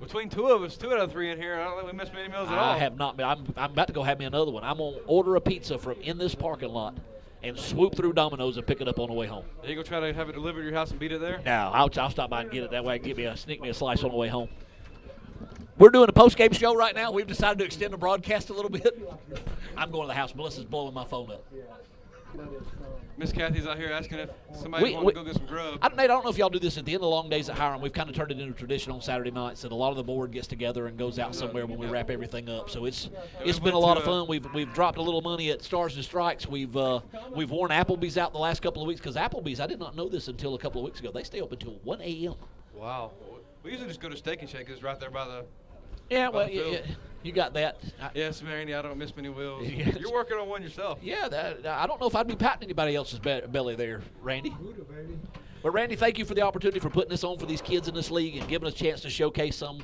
Between two of us, 2 out of 3 in here, I don't think we missed many meals at all. I have not. I'm about to go have me another one. I'm going to order a pizza from in this parking lot and swoop through Domino's and pick it up on the way home. Are you going to try to have it delivered to your house and beat it there? No, I'll stop by and get it. That way I can sneak me a slice on the way home. We're doing a post-game show right now. We've decided to extend the broadcast a little bit. I'm going to the house. Melissa's blowing my phone up. Miss Kathy's out here asking if somebody wants to go get some grub. Nate, I don't know if y'all do this at the end of the long days at Hiram. We've kind of turned it into a tradition on Saturday nights that a lot of the board gets together and goes out somewhere when we wrap everything up. So it's been a lot of fun. We've dropped a little money at Stars and Strikes. We've worn Applebee's out the last couple of weeks because Applebee's, I did not know this until a couple of weeks ago. They stay open until 1 a.m. Wow. We usually just go to Steak and Shake. It's right there by the. Yeah, well, you got that. Yes, Randy, I don't miss many wheels. Yes. You're working on one yourself. Yeah, I don't know if I'd be patting anybody else's belly there, Randy. But, Randy, thank you for the opportunity for putting this on for these kids in this league and giving us a chance to showcase some.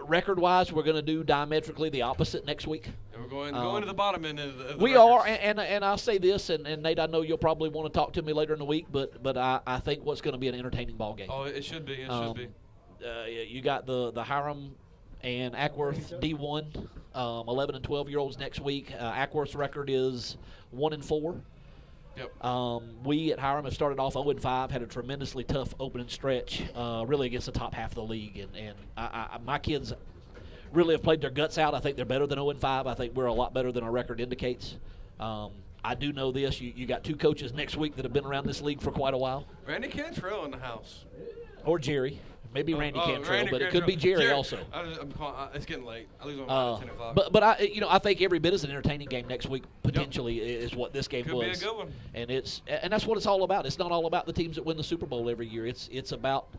Record-wise, we're going to do diametrically the opposite next week. And we're going to the bottom end of the We records. are, and I'll say this, and Nate, I know you'll probably want to talk to me later in the week, but I think what's going to be an entertaining ball game. Oh, it should be. It should be. You got the Hiram and Ackworth D1, 11 and 12-year-olds next week. Ackworth's record is 1-4. Yep. We at Hiram have started off 0-5, had a tremendously tough opening stretch, really against the top half of the league, and my kids really have played their guts out. I think they're better than 0-5. I think we're a lot better than our record indicates. I do know this. You got two coaches next week that have been around this league for quite a while. Randy Cantrell in the house. Or Jerry. Maybe Randy Cantrell, Randy but it Cantrell. could be Jerry also. It's getting late. I lose on 10 o'clock. But I think every bit is an entertaining game next week. Potentially is what this game Could was. be a good one. And that's what it's all about. It's not all about the teams that win the Super Bowl every year. It's about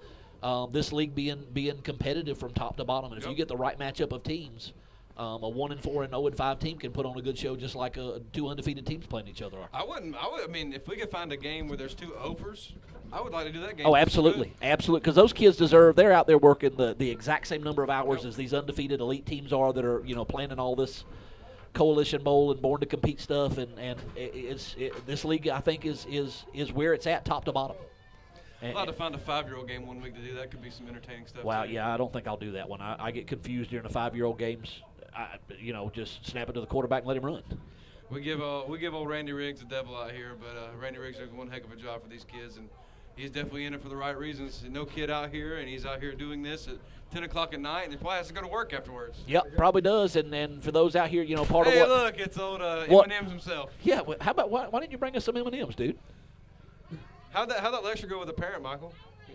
this league being competitive from top to bottom. And if you get the right matchup of teams, a 1-4 and 0-5 team can put on a good show, just like two undefeated teams playing each other are. I mean, if we could find a game where there's two overs, I would like to do that game. Oh, absolutely, absolutely. Because those kids they're out there working the exact same number of hours as these undefeated elite teams are that are playing in all this Coalition Bowl and Born to Compete stuff, and this league I think is where it's at, top to bottom. I'd like to find a 5-year-old game one week to do that. Could be some entertaining stuff. Wow, too. yeah, I don't think I'll do that one. I get confused during the 5-year-old games. Just snap it to the quarterback and let him run. We give old Randy Riggs the devil out here, but Randy Riggs does one heck of a job for these kids, and he's definitely in it for the right reasons. No kid out here, and he's out here doing this at 10 o'clock at night, and he probably has to go to work afterwards. Yep, probably does. And for those out here, part of Hey, what. look, it's old M&M's himself. Yeah, how about why didn't you bring us some M&M's, dude? How'd that lecture go with the parent, Michael?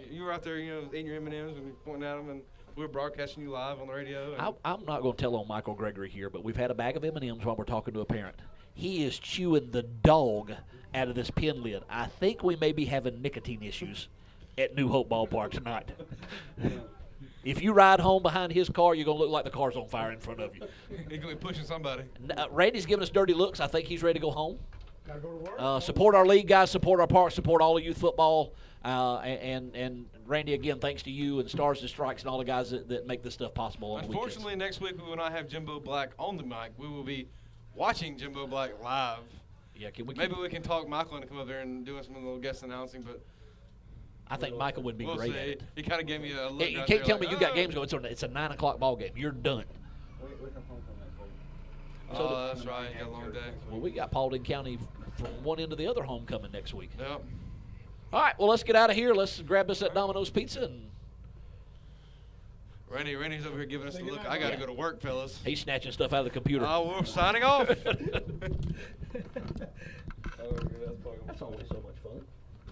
You were out there, eating your M&M's and pointing at them, and we were broadcasting you live on the radio. I'm not going to tell on Michael Gregory here, but we've had a bag of M&M's while we're talking to a parent. He is chewing the dog out of this pen lid. I think we may be having nicotine issues at New Hope Ballpark tonight. If you ride home behind his car, you're going to look like the car's on fire in front of you. He's going to be pushing somebody. Randy's giving us dirty looks. I think he's ready to go home. Gotta go to work. Support our league, guys. Support our park. Support all of youth football. And Randy, again, thanks to you and Stars and Strikes and all the guys that make this stuff possible on the weekends. Unfortunately, next week we will not have Jimbo Black on the mic. We will be watching Jimbo Black live. Yeah, maybe we can talk Michael into come up there and do some little guest announcing, but I think Michael would be we'll great see. at it. He kind of gave me a look. Yeah, you can't tell me you got games going. It's a 9 o'clock ball game. You're done. Oh, that's right. You got a long day. Well, we got Paulding County from one end to the other homecoming next week. Yep. All right, well, let's get out of here. Let's grab us that Domino's pizza. And Randy's over here giving us the look. I got to go to work, fellas. he's snatching stuff out of the computer. We're signing off. That's always so much fun.